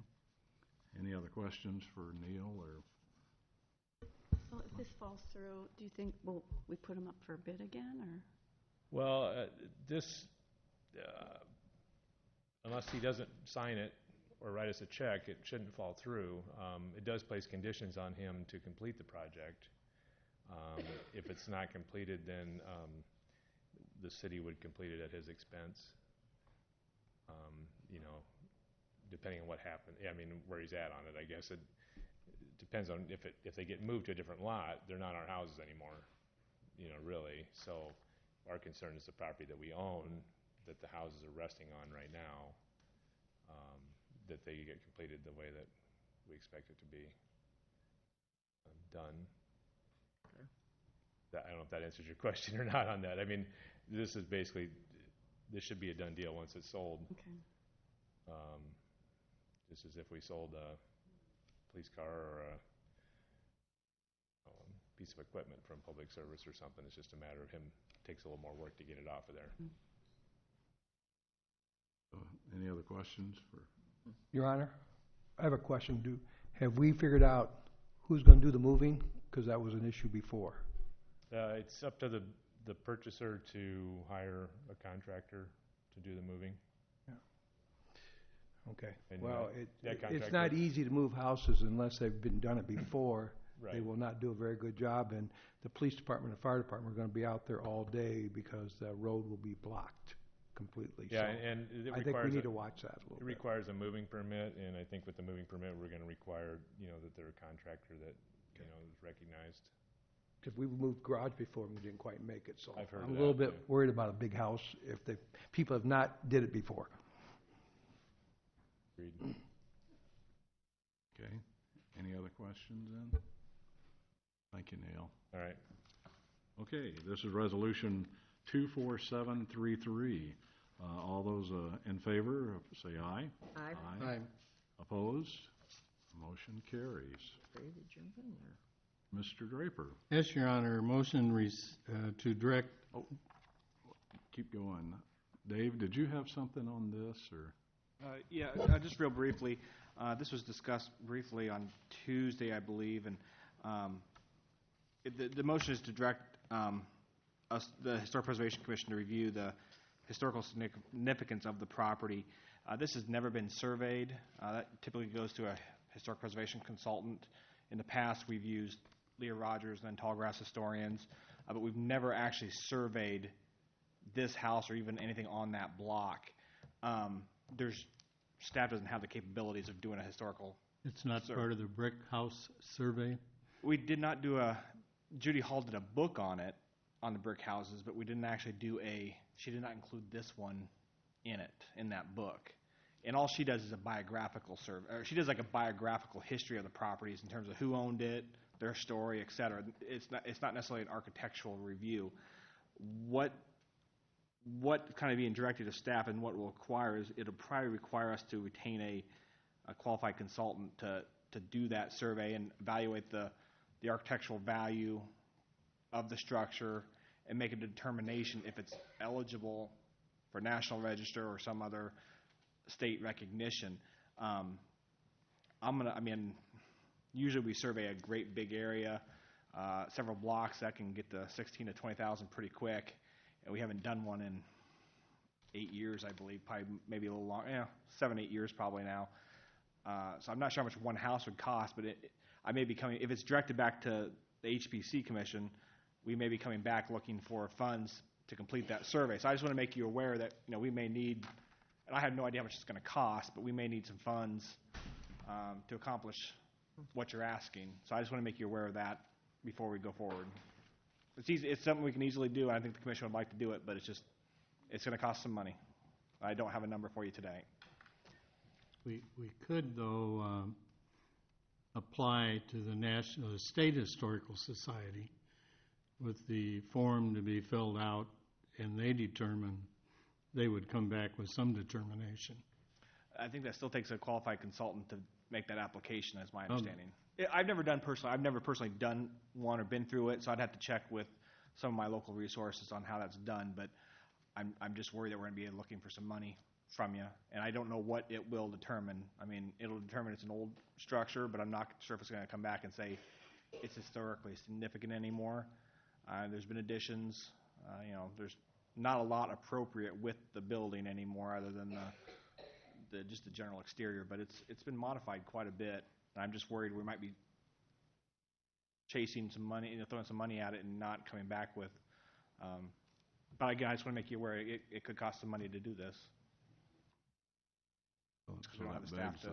Any other questions for Neil or? So if this falls through, do you think we put them up for a bid again, or? Well, unless he doesn't sign it or write us a check, it shouldn't fall through. It does place conditions on him to complete the project. If it's not completed, then the city would complete it at his expense. Depending on what happened, where he's at on it, I guess it depends on if they get moved to a different lot, they're not our houses anymore, really. So our concern is the property that we own, that the houses are resting on right now, that they get completed the way that we expect it to be done. Okay. I don't know if that answers your question or not on that. This should be a done deal once it's sold. Okay. Just as if we sold a police car or a piece of equipment from public service or something. It's just a matter of him takes a little more work to get it off of there. Any other questions for? Your Honor, I have a question. Have we figured out who's going to do the moving? Because that was an issue before. It's up to the purchaser to hire a contractor to do the moving. Okay. And Well, it's contractor- not easy to move houses unless they've done it before. Right. They will not do a very good job, and the police department and fire department are going to be out there all day because the road will be blocked completely. Yeah, So and it I think we requires need to watch that a little It bit. requires a moving permit, and I think with the moving permit, we're going to require, that they're a contractor that, is recognized. Because we moved garage before and we didn't quite make it, so I've heard I'm of a little that, bit too. worried about a big house if the people have not did it before. Agreed. Okay. Any other questions then? Thank you, Neil. All right. Okay, this is Resolution 24733. All those in favor, say aye. Aye. Aye. Opposed? Motion carries. Ready to jump in there. Mr. Draper. Yes, Your Honor, motion to direct, Keep going. Dave, did you have something on this, or? Yeah, just real briefly. This was discussed briefly on Tuesday, I believe, and the motion is to direct the Historic Preservation Commission to review the historical significance of the property. This has never been surveyed. That typically goes to a historic preservation consultant. In the past, we've used Leah Rogers and Tallgrass historians, but we've never actually surveyed this house or even anything on that block. Staff doesn't have the capabilities of doing a historical. it's not Sir. part of the brick house survey? We did not do Judy Hall did a book on it, on the brick houses, but we didn't actually she did not include this one in that book. And all she does is a biographical survey, or she does like a biographical history of the properties in terms of who owned it, their story, et cetera. It's not necessarily an architectural review. What kind of being directed to staff and what will require is it'll probably require us to retain a qualified consultant to do that survey and evaluate the architectural value of the structure and make a determination if it's eligible for National Register or some other state recognition. Usually we survey a great big area, several blocks that can get to 16 to 20,000 pretty quick, and we haven't done one in 8 years, I believe, probably maybe a little long, 7, 8 years probably now. So I'm not sure how much one house would cost, but I may be coming, if it's directed back to the HPC Commission, we may be coming back looking for funds to complete that survey. So I just want to make you aware that, we may need, and I have no idea how much it's going to cost, but we may need some funds to accomplish what you're asking. So I just want to make you aware of that before we go forward. It's easy. It's something we can easily do, and I think the commission would like to do it, but it's going to cost some money. I don't have a number for you today. We could, though, apply to the State Historical Society with the form to be filled out, and they would come back with some determination. I think that still takes a qualified consultant to make that application, that's my understanding. I've never personally done one or been through it, so I'd have to check with some of my local resources on how that's done, but I'm just worried that we're going to be looking for some money from you, and I don't know what it will determine. I mean, it'll determine it's an old structure, but I'm not sure if it's going to come back and say it's historically significant anymore. There's been additions. There's not a lot appropriate with the building anymore other than just the general exterior, but it's been modified quite a bit. And I'm just worried we might be chasing some money, throwing some money at it and not coming back with. But again, I just want to make you aware it could cost some money to do this. So We don't have the staff to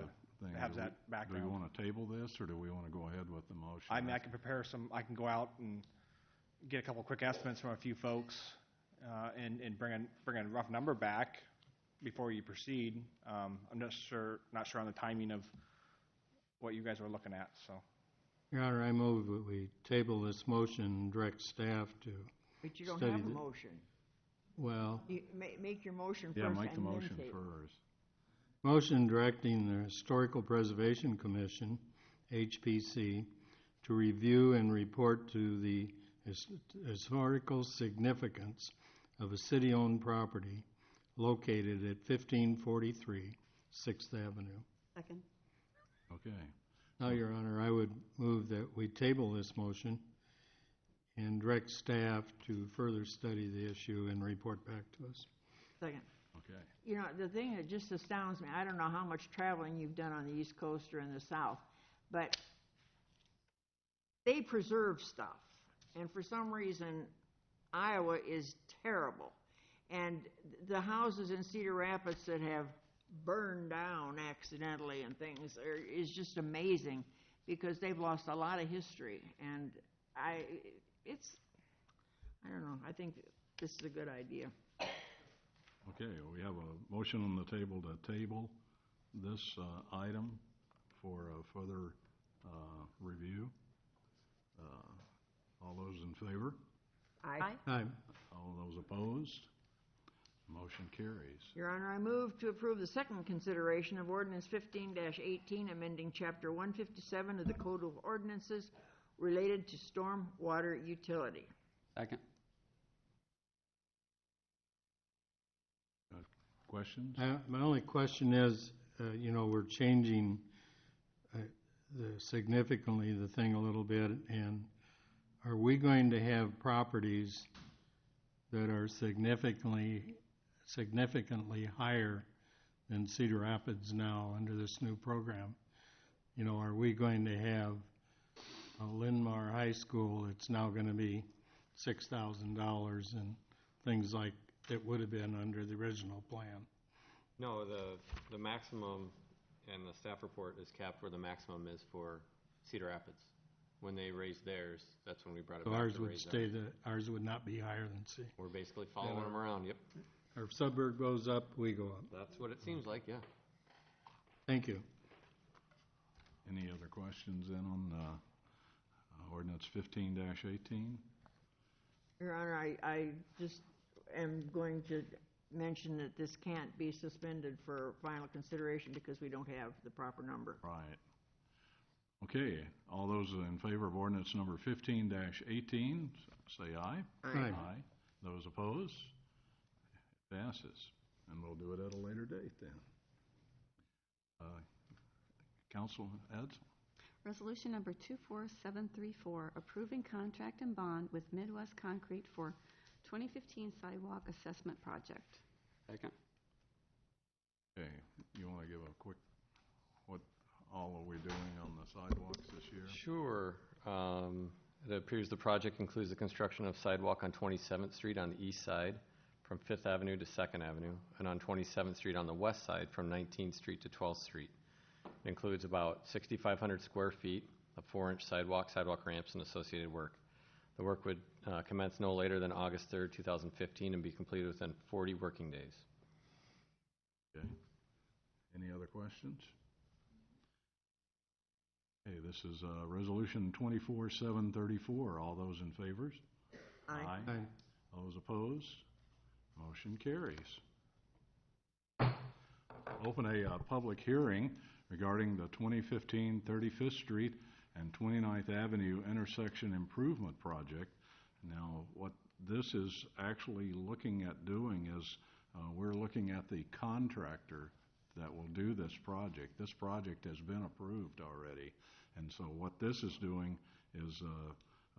have that background. Do we want to table this, or do we want to go ahead with the motion? I mean, I can go out and get a couple quick estimates from a few folks and bring a rough number back before you proceed. I'm not sure on the timing of what you guys are looking at. So, Your Honor, I move that we table this motion and direct staff to. But you don't study have a the- motion. Well, You make your motion first Yeah, and make the then motion table. first. motion directing the Historical Preservation Commission, HPC, to review and report to the historical significance of a city-owned property located at 1543 6th Avenue. Second. Okay. Now, Your Honor, I would move that we table this motion and direct staff to further study the issue and report back to us. Second. Okay. The thing that just astounds me, I don't know how much traveling you've done on the East Coast or in the South, but they preserve stuff. And for some reason, Iowa is terrible. And the houses in Cedar Rapids that have burned down accidentally and things is just amazing because they've lost a lot of history. And I don't know, I think this is a good idea. Okay, we have a motion on the table to table this item for further review. All those in favor? Aye. Aye. All those opposed? Motion carries. Your Honor, I move to approve the second consideration of Ordinance 15-18, amending Chapter 157 of the Code of Ordinances related to storm water utility. Second. Questions? My only question is, we're changing significantly the thing a little bit, and are we going to have properties that are significantly higher than Cedar Rapids now under this new program? Are we going to have a Linn-Mar High School that's now going to be $6,000 and things like it would have been under the original plan? No, the maximum and the staff report is capped where the maximum is for Cedar Rapids. When they raised theirs, that's when we brought it So back ours to would raise stay ours would not be higher than C. We're basically following them around, yep. Our suburb goes up, we go up. That's what it seems like, yeah. Thank you. Any other questions then on ordinance 15-18? Your Honor, I just am going to mention that this can't be suspended for final consideration because we don't have the proper number. Right. Okay, all those in favor of ordinance number 15-18, say aye. Aye. Aye. Those opposed? It passes. And we'll do it at a later date then. Council Eds? Resolution number 24734, approving contract and bond with Midwest Concrete for 2015 sidewalk assessment project. Second. Okay, you want to give a quick, what all are we doing on the sidewalks this year? Sure. It appears the project includes the construction of sidewalk on 27th Street on the east side from 5th Avenue to 2nd Avenue, and on 27th Street on the west side from 19th Street to 12th Street. It includes about 6,500 square feet of 4-inch sidewalk ramps, and associated work. The work would commence no later than August 3rd, 2015, and be completed within 40 working days. Okay. Any other questions? Okay, this is Resolution 24-734. All those in favor? Aye. Those opposed? Motion carries. Open a public hearing regarding the 2015 35th Street and 29th Avenue intersection improvement project. Now, what this is actually looking at doing is we're looking at the contractor that will do this project. This project has been approved already, and so what this is doing is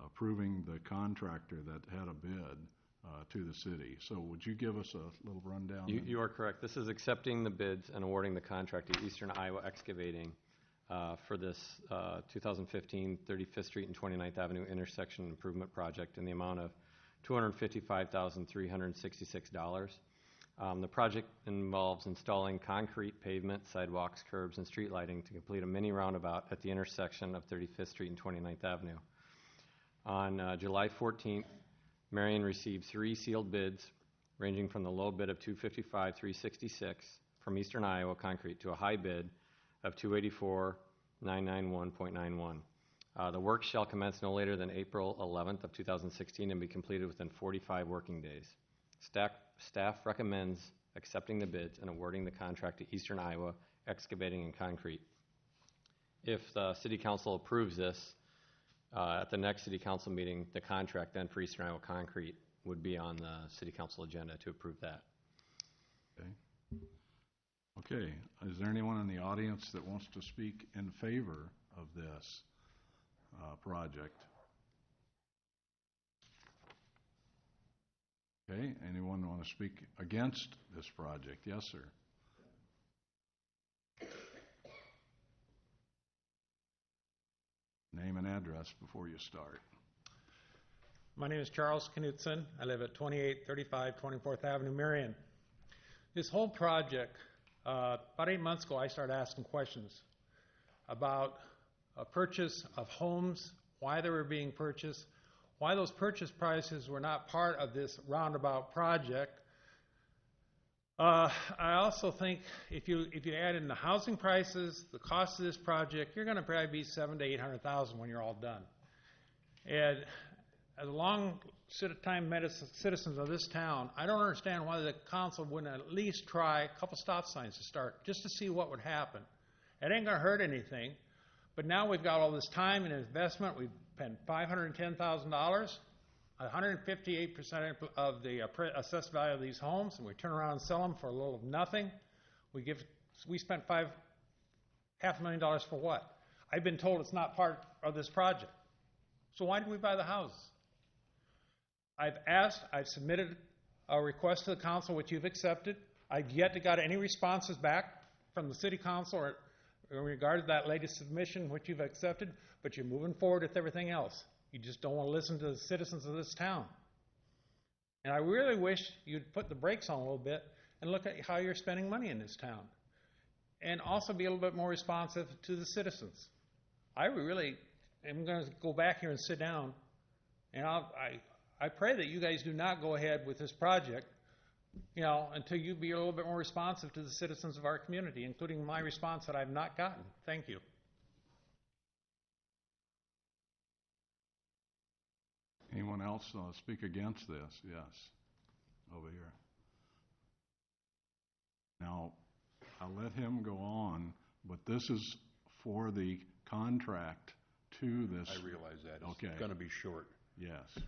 approving the contractor that had a bid to the city. So would you give us a little rundown? You are correct. This is accepting the bids and awarding the contract to Eastern Iowa Excavating for this 2015 35th Street and 29th Avenue intersection improvement project in the amount of $255,366. The project involves installing concrete pavement, sidewalks, curbs, and street lighting to complete a mini roundabout at the intersection of 35th Street and 29th Avenue. On July 14th, Marion received 3 sealed bids ranging from the low bid of $255,366 from Eastern Iowa Concrete to a high bid of $284,991.91. The work shall commence no later than April 11th of 2016 and be completed within 45 working days. Staff recommends accepting the bids and awarding the contract to Eastern Iowa Excavating and Concrete. If the City Council approves this, at the next City Council meeting, the contract then for Eastern Iowa Concrete would be on the City Council agenda to approve that. Okay. Is there anyone in the audience that wants to speak in favor of this project? Okay. Anyone want to speak against this project? Yes, sir. Name and address before you start. My name is Charles Knutson. I live at 2835 24th Avenue, Marion. This whole project, about 8 months ago, I started asking questions about a purchase of homes, why they were being purchased, why those purchase prices were not part of this roundabout project. I also think if you add in the housing prices, the cost of this project, you're going to probably be $700,000 to $800,000 when you're all done. And as a long-time citizens of this town, I don't understand why the council wouldn't at least try a couple stop signs to start, just to see what would happen. It ain't going to hurt anything, but now we've got all this time and investment. We've spent $510,000. 158% of the assessed value of these homes, and we turn around and sell them for a little of nothing. We spent $500,000 for what? I've been told it's not part of this project. So why did we buy the houses? I've submitted a request to the council, which you've accepted. I've yet to got any responses back from the city council or in regard to that latest submission, which you've accepted, but you're moving forward with everything else. You just don't want to listen to the citizens of this town. And I really wish you'd put the brakes on a little bit and look at how you're spending money in this town. And also be a little bit more responsive to the citizens. I really am going to go back here and sit down, and I pray that you guys do not go ahead with this project, until you be a little bit more responsive to the citizens of our community, including my response that I've not gotten. Thank you. Anyone else speak against this? Yes. Over here. Now, I'll let him go on, but this is for the contract to this. I realize that. Okay. It's going to be short. Yes.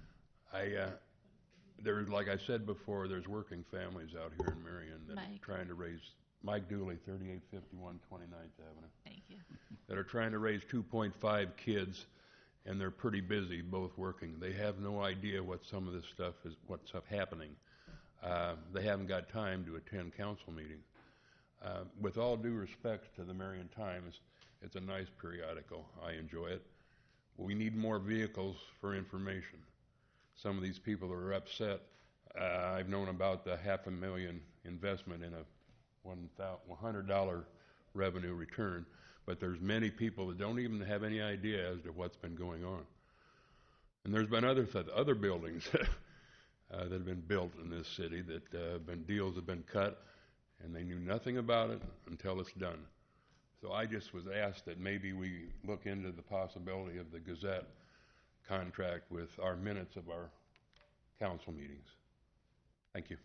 There's, like I said before, there's working families out here in Marion that are trying to raise, Mike Dooley, 3851 29th Avenue. Thank you. That are trying to raise 2.5 kids, and they're pretty busy, both working. They have no idea what some of this stuff is, what's happening. They haven't got time to attend council meetings. With all due respect to the Marion Times, it's a nice periodical. I enjoy it. we need more vehicles for information. Some of these people are upset. I've known about the $500,000 investment in a $100 revenue return, but there's many people that don't even have any idea as to what's been going on. And there's been other buildings that have been built in this city that deals have been cut, and they knew nothing about it until it's done. So I just was asked that maybe we look into the possibility of the Gazette contract with our minutes of our council meetings. Thank you.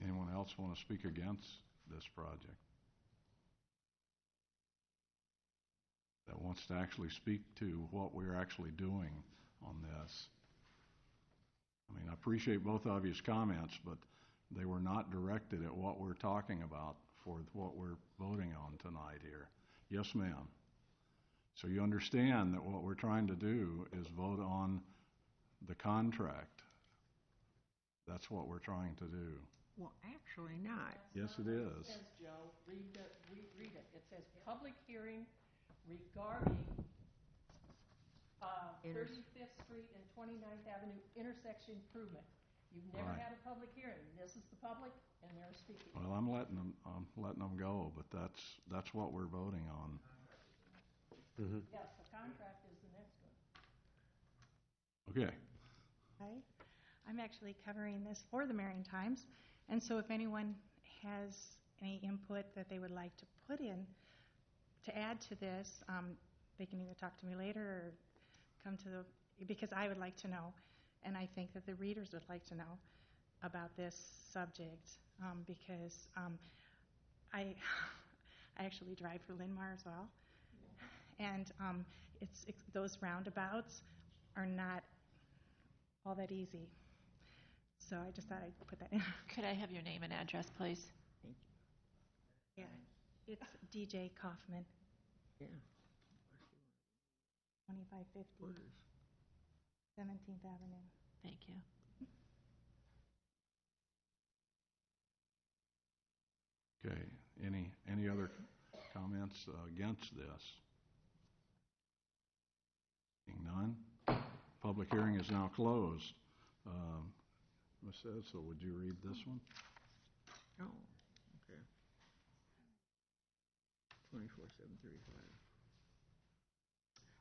Anyone else want to speak against this project? That wants to actually speak to what we're actually doing on this? I mean, I appreciate both of your comments, but they were not directed at what we're talking about for what we're voting on tonight here. Yes, ma'am. So you understand that what we're trying to do is vote on the contract. That's what we're trying to do. Well, actually not. Yes, it is. It says, Joe, read it. It says public hearing regarding 35th Street and 29th Avenue intersection improvement. You've never Right. had a public hearing. This is the public, and they're speaking. Well, I'm letting them go, but that's what we're voting on. Yes, the contract is the next one. Okay. Hi, I'm actually covering this for the Marion Times, and so if anyone has any input that they would like to put in to add to this, they can either talk to me later or come to because I would like to know, and I think that the readers would like to know about this subject, because I actually drive for Linmar as well, and those roundabouts are not all that easy. So I just thought I'd put that in. Could I have your name and address, please? Yeah, it's DJ Kaufman. Yeah. 2550 17th Avenue. Thank you. Okay. Any other comments against this? Seeing none. Public hearing is now closed. Ms. Edsel, would you read this one? Oh, okay. 24735.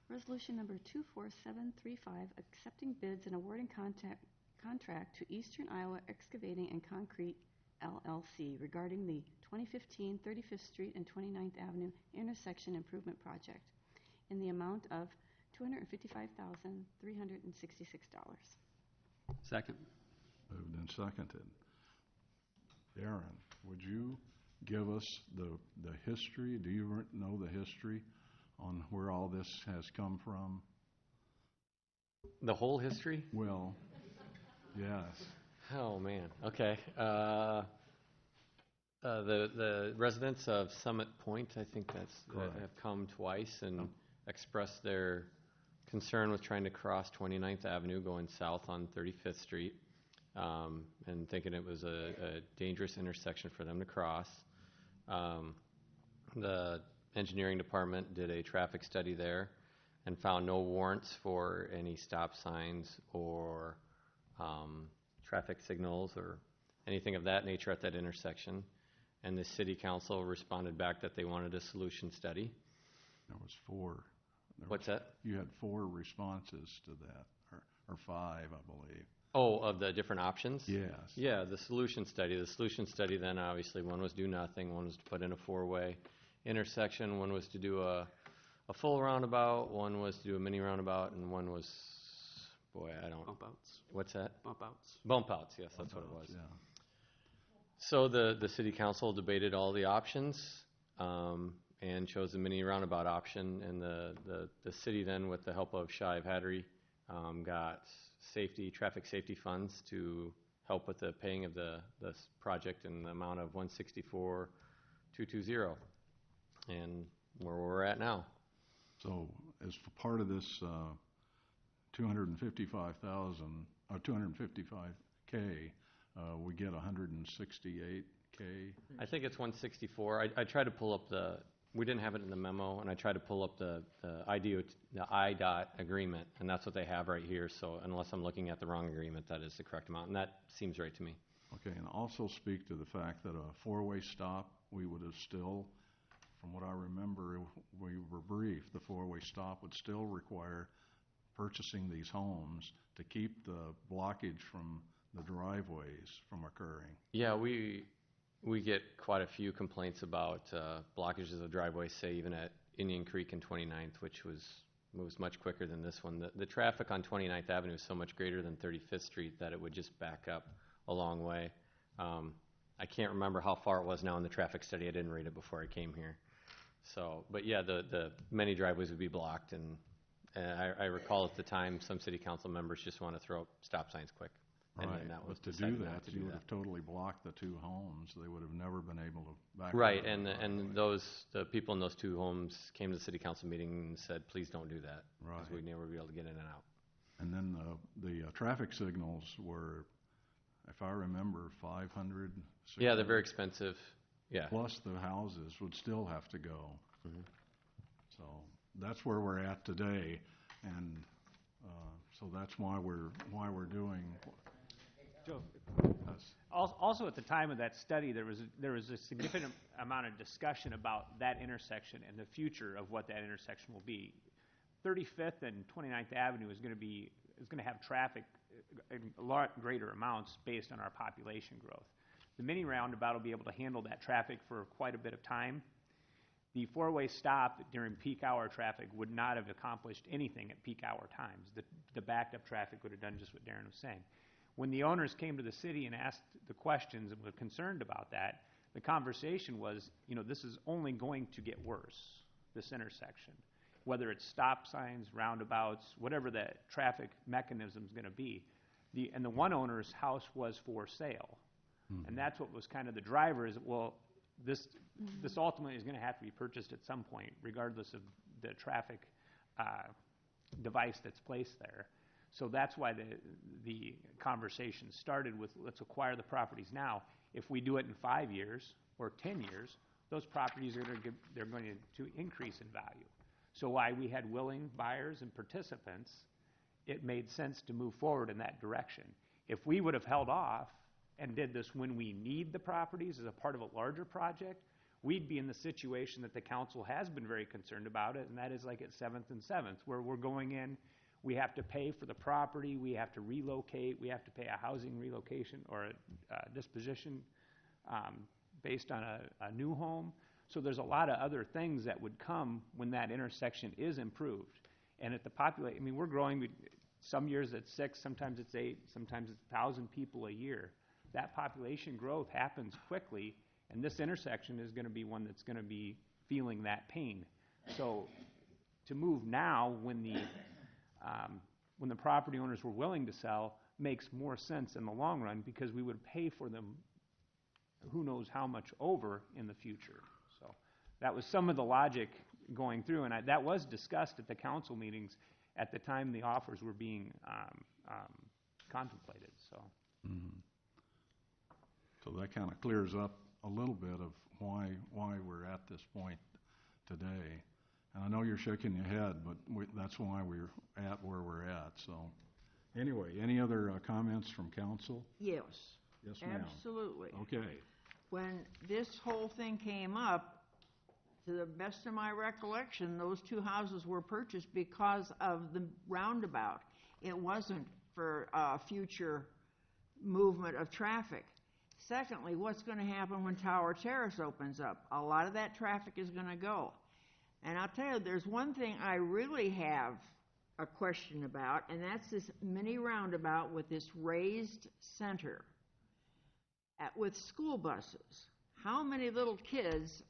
Resolution number 24735, accepting bids and awarding contract to Eastern Iowa Excavating and Concrete, LLC, regarding the 2015 35th Street and 29th Avenue intersection improvement project in the amount of $255,366. Second. Moved and seconded. Darren, would you give us the history? Do you know the history on where all this has come from? The whole history? Well, yes. Oh, man. Okay. The residents of Summit Point, I think that have come twice and expressed their concern with trying to cross 29th Avenue going south on 35th Street, and thinking it was a dangerous intersection for them to cross. The engineering department did a traffic study there and found no warrants for any stop signs or traffic signals or anything of that nature at that intersection. And the city council responded back that they wanted a solution study. There was four. What's that? You had 4 responses to that, or 5, I believe. Oh, of the different options? Yes. Yeah, the solution study. The solution study then obviously one was do nothing, one was to put in a 4-way intersection, one was to do a full roundabout, one was to do a mini roundabout, and one was, boy, I don't... Bump outs. What's that? Bump outs. Bump outs, yes, that's what it was. Yeah. So the city council debated all the options and chose the mini roundabout option, and the city then, with the help of Shive Hattery, got traffic safety funds to help with the paying of the project in the amount of $164,220, and where we're at now. So as part of this $255,000 or $255K, we get $168K. I think it's 164. I tried to pull up the We didn't have it in the memo, and I tried to pull up the IDOT agreement, and that's what they have right here. So unless I'm looking at the wrong agreement, that is the correct amount, and that seems right to me. Okay, and also speak to the fact that a four-way stop, we would have still, from what I remember, we were briefed, the four-way stop would still require purchasing these homes to keep the blockage from the driveways from occurring. Yeah, we get quite a few complaints about blockages of driveways, say even at Indian Creek and 29th, which moves much quicker than this one. The traffic on 29th Avenue is so much greater than 35th Street that it would just back up a long way. I can't remember how far it was now in the traffic study. I didn't read it before I came here. So, but yeah, the many driveways would be blocked, and I recall at the time some city council members just want to throw up stop signs quick. And Right, then that was but to decided do not that, to you would have totally blocked the two homes. They would have never been able to back Right, out. and the people in those two homes came to the city council meeting and said, please don't do that. Because we'd never be able to get in and out. And then the traffic signals were, if I remember, 500. Yeah, they're very expensive. Yeah. Plus the houses would still have to go. So that's where we're at today, and so that's why we're doing. Joe, also at the time of that study, there was a significant amount of discussion about that intersection and the future of what that intersection will be. 35th and 29th Avenue is going to have traffic in a lot greater amounts based on our population growth. The mini roundabout will be able to handle that traffic for quite a bit of time. The four-way stop during peak hour traffic would not have accomplished anything at peak hour times. The backed up traffic would have done just what Darren was saying. When the owners came to the city and asked the questions and were concerned about that, the conversation was, this is only going to get worse, this intersection. Whether it's stop signs, roundabouts, whatever the traffic mechanism is going to be. And the one owner's house was for sale. And that's what was kind of the driver is, well, this ultimately is going to have to be purchased at some point, regardless of the traffic device that's placed there. So that's why the conversation started with, let's acquire the properties now. If we do it in 5 years or 10 years, those properties are going to increase in value. So why we had willing buyers and participants, it made sense to move forward in that direction. If we would have held off and did this when we need the properties as a part of a larger project, we'd be in the situation that the council has been very concerned about it, and that is like at 7th and 7th, where we're going in, we have to pay for the property, we have to relocate, we have to pay a housing relocation or a disposition based on a new home. So there's a lot of other things that would come when that intersection is improved. And at the population, we're growing, some years it's 6, sometimes it's 8, sometimes it's 1,000 people a year. That population growth happens quickly, and this intersection is going to be one that's going to be feeling that pain. So to move now when the property owners were willing to sell makes more sense in the long run, because we would pay for them who knows how much over in the future. So that was some of the logic going through, and that was discussed at the council meetings at the time the offers were being contemplated. So. Mm-hmm. So that kind of clears up a little bit of why we're at this point today. And I know you're shaking your head, but that's why we're at where we're at. So anyway, any other comments from council? Yes. Yes, ma'am. Absolutely. Okay. When this whole thing came up, to the best of my recollection, those two houses were purchased because of the roundabout. It wasn't for future movement of traffic. Secondly, what's going to happen when Tower Terrace opens up? A lot of that traffic is going to go. And I'll tell you, there's one thing I really have a question about, and that's this mini roundabout with this raised center with school buses. How many little kids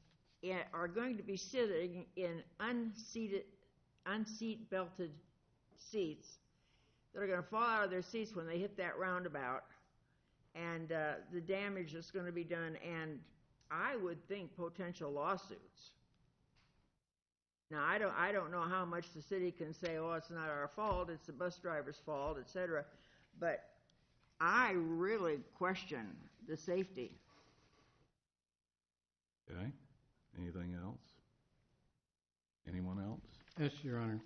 are going to be sitting in unseat belted seats that are going to fall out of their seats when they hit that roundabout, and the damage that's going to be done, and I would think potential lawsuits. Now, I don't know how much the city can say, oh, it's not our fault, it's the bus driver's fault, etc. But I really question the safety. Okay. Anything else? Anyone else? Yes, Your Honor.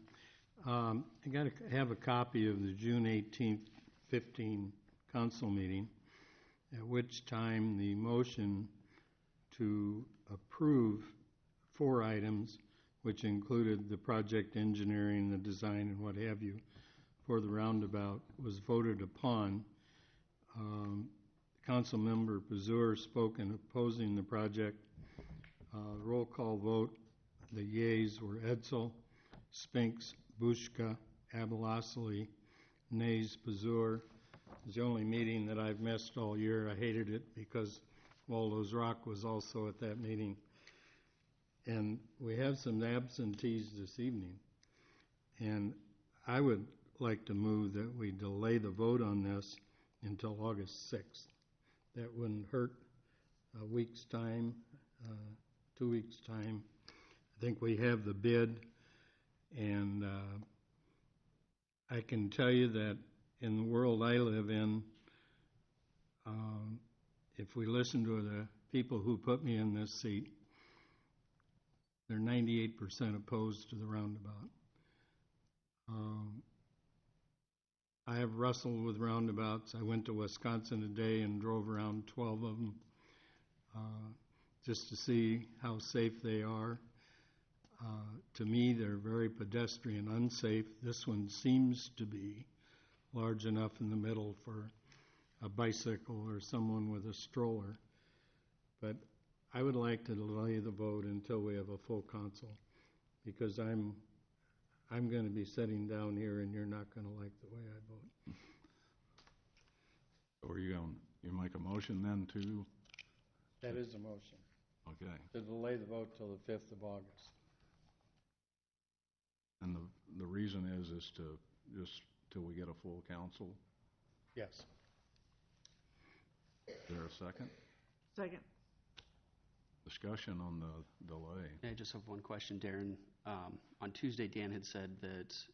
I got to have a copy of the June 18th, 15 council meeting, at which time the motion to approve 4 items, which included the project engineering, the design, and what have you, for the roundabout, was voted upon. Councilmember Pazur spoke in opposing the project. Roll call vote. The yeas were Edsel, Spinks, Bushka, Abelasili, nays Pazur. It was the only meeting that I've missed all year. I hated it because Waldo's Rock was also at that meeting. And we have some absentees this evening. And I would like to move that we delay the vote on this until August 6th. That wouldn't hurt a week's time, 2 weeks' time. I think we have the bid, and I can tell you that in the world I live in, if we listen to the people who put me in this seat, they're 98% opposed to the roundabout. I have wrestled with roundabouts. I went to Wisconsin today and drove around 12 of them just to see how safe they are. To me, they're very pedestrian unsafe. This one seems to be large enough in the middle for a bicycle or someone with a stroller. But I would like to delay the vote until we have a full council, because I'm going to be sitting down here and you're not going to like the way I vote. So are you make a motion then to? That is a motion. Okay. To delay the vote till the 5th of August. And the reason is to just till we get a full council? Yes. Is there a second? Second. Discussion on the delay. I just have one question, Darren. On Tuesday, Dan had said that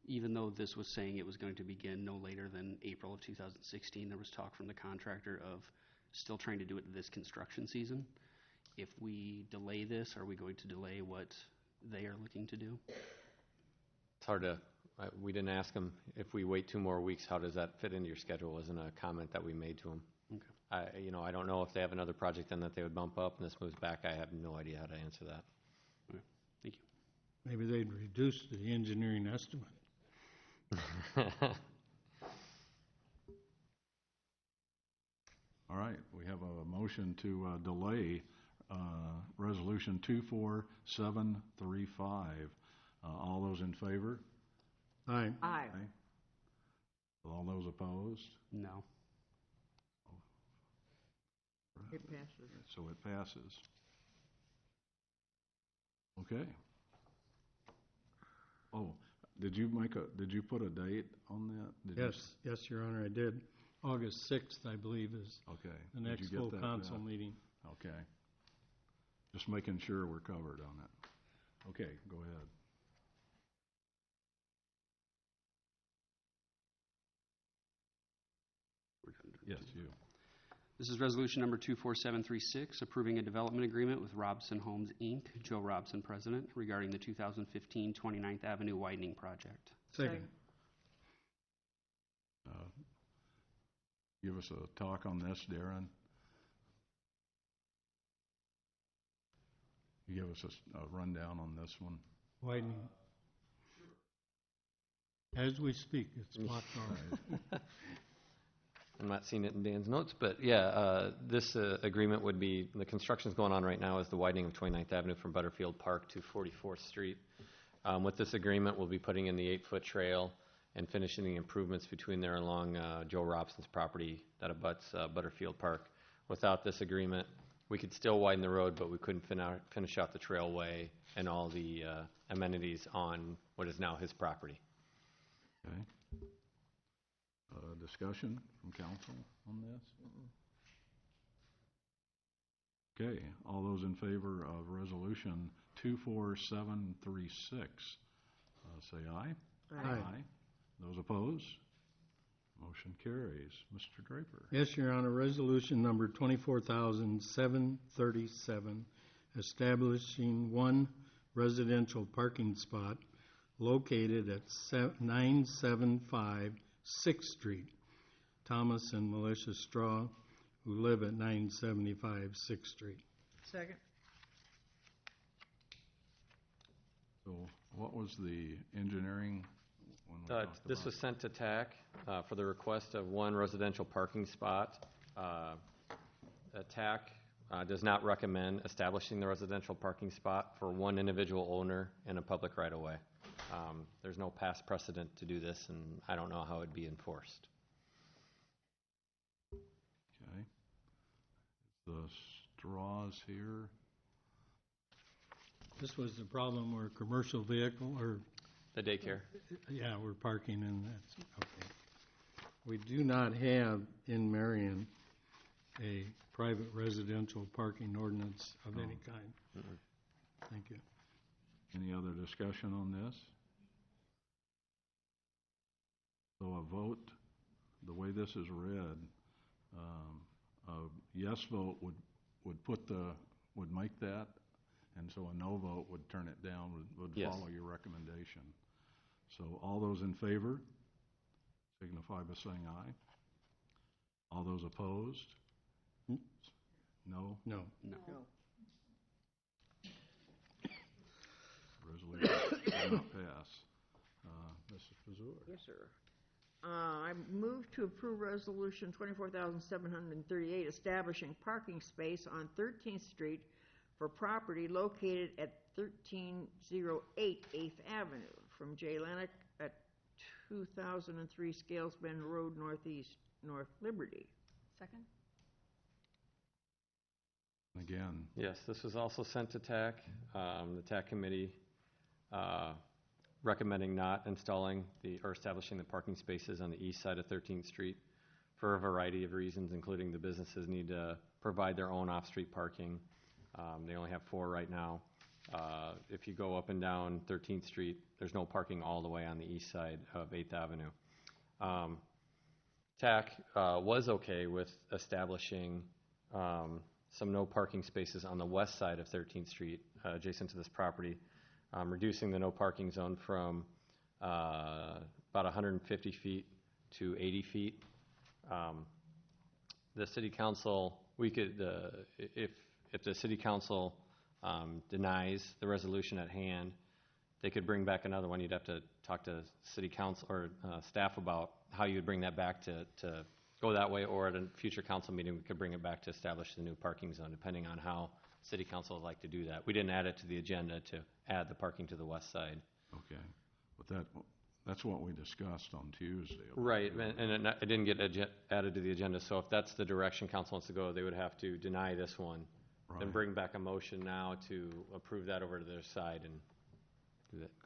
even though this was saying it was going to begin no later than April of 2016, there was talk from the contractor of still trying to do it this construction season. If we delay this, are we going to delay what they are looking to do? It's hard to, we didn't ask them, if we wait 2 more weeks, how does that fit into your schedule? Wasn't a comment that we made to them. Okay. I don't know if they have another project then that they would bump up and this moves back. I have no idea how to answer that. Okay. Thank you. Maybe they'd reduce the engineering estimate. All right, we have a motion to delay Resolution 24735. All those in favor? Aye. Aye. All those opposed? No. It passes. So it passes. Okay. Oh, did you put a date on that? Yes, Your Honor, I did. August 6th, I believe, is Okay. the Did next you get full that, council meeting. Okay. Just making sure we're covered on that. Okay, go ahead. Yes, you. This is resolution number 24736, approving a development agreement with Robson Homes, Inc., Joe Robson, President, regarding the 2015 29th Avenue widening project. Second. Give us a talk on this, Darren. You give us a rundown on this one. Widening. As we speak, it's blocked off. I'm not seeing it in Dan's notes, but yeah, this agreement would be, the construction's going on right now is the widening of 29th Avenue from Butterfield Park to 44th Street. With this agreement, we'll be putting in the 8-foot trail and finishing the improvements between there along Joe Robson's property that abuts Butterfield Park. Without this agreement, we could still widen the road, but we couldn't finish out the trailway and all the amenities on what is now his property. Okay. Discussion from council on this? Okay, all those in favor of resolution 24736, say aye. Aye. Those opposed? Motion carries. Mr. Draper. Yes, Your Honor, resolution number 24,737, establishing one residential parking spot located at 975 6th Street. Thomas and Militia Straw, who live at 975 6th Street. Second. So what was the engineering when we talked This about was sent to TAC for the request of one residential parking spot. TAC does not recommend establishing the residential parking spot for one individual owner in a public right-of-way. There's no past precedent to do this, and I don't know how it'd be enforced. Okay. The straws here. This was the problem where commercial vehicle or... The daycare. Yeah, we're parking in that. Okay. We do not have in Marion a private residential parking ordinance of any kind. Thank you. Any other discussion on this? So a vote, the way this is read, a yes vote would make that, and so a no vote would turn it down, would Yes. follow your recommendation. So all those in favor signify by saying aye. All those opposed? No? No. Resolution did not pass. Mrs. Pazur? Yes, sir. I move to approve Resolution 24,738, establishing parking space on 13th Street for property located at 1308 8th Avenue, from J. Lennox at 2003 Scales Bend Road Northeast, North Liberty. Second? Again, Yes, this was also sent to TAC. The TAC committee recommending not installing or establishing the parking spaces on the east side of 13th Street for a variety of reasons, including the businesses need to provide their own off-street parking. They only have 4 right now. If you go up and down 13th Street, there's no parking all the way on the east side of 8th Avenue. TAC was okay with establishing some no parking spaces on the west side of 13th Street adjacent to this property, reducing the no parking zone from about 150 feet to 80 feet. The city council, we could, if the city council denies the resolution at hand, they could bring back another one. You'd have to talk to city council or staff about how you'd bring that back to go that way, or at a future council meeting, we could bring it back to establish the new parking zone, depending on how city council would like to do that. We didn't add it to the agenda to add the parking to the west side. okay. But that's what we discussed on Tuesday. Right, and it didn't get added to the agenda, so if that's the direction council wants to go, they would have to deny this one, then Right. bring back a motion now to approve that over to their side and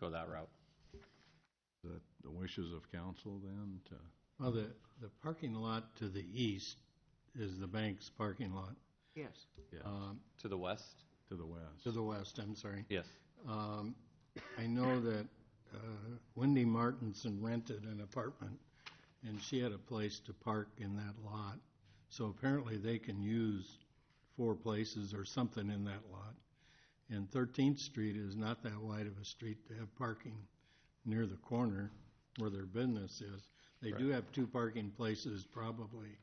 go that route. Is that the wishes of council then to? Well, the parking lot to the east is the bank's parking lot. Yes. Yes. To the west? To the west. To the west, I'm sorry. Yes. I know that Wendy Martinson rented an apartment, and she had a place to park in that lot. So apparently they can use 4 places or something in that lot. And 13th Street is not that wide of a street to have parking near the corner where their business is. They do have 2 parking places probably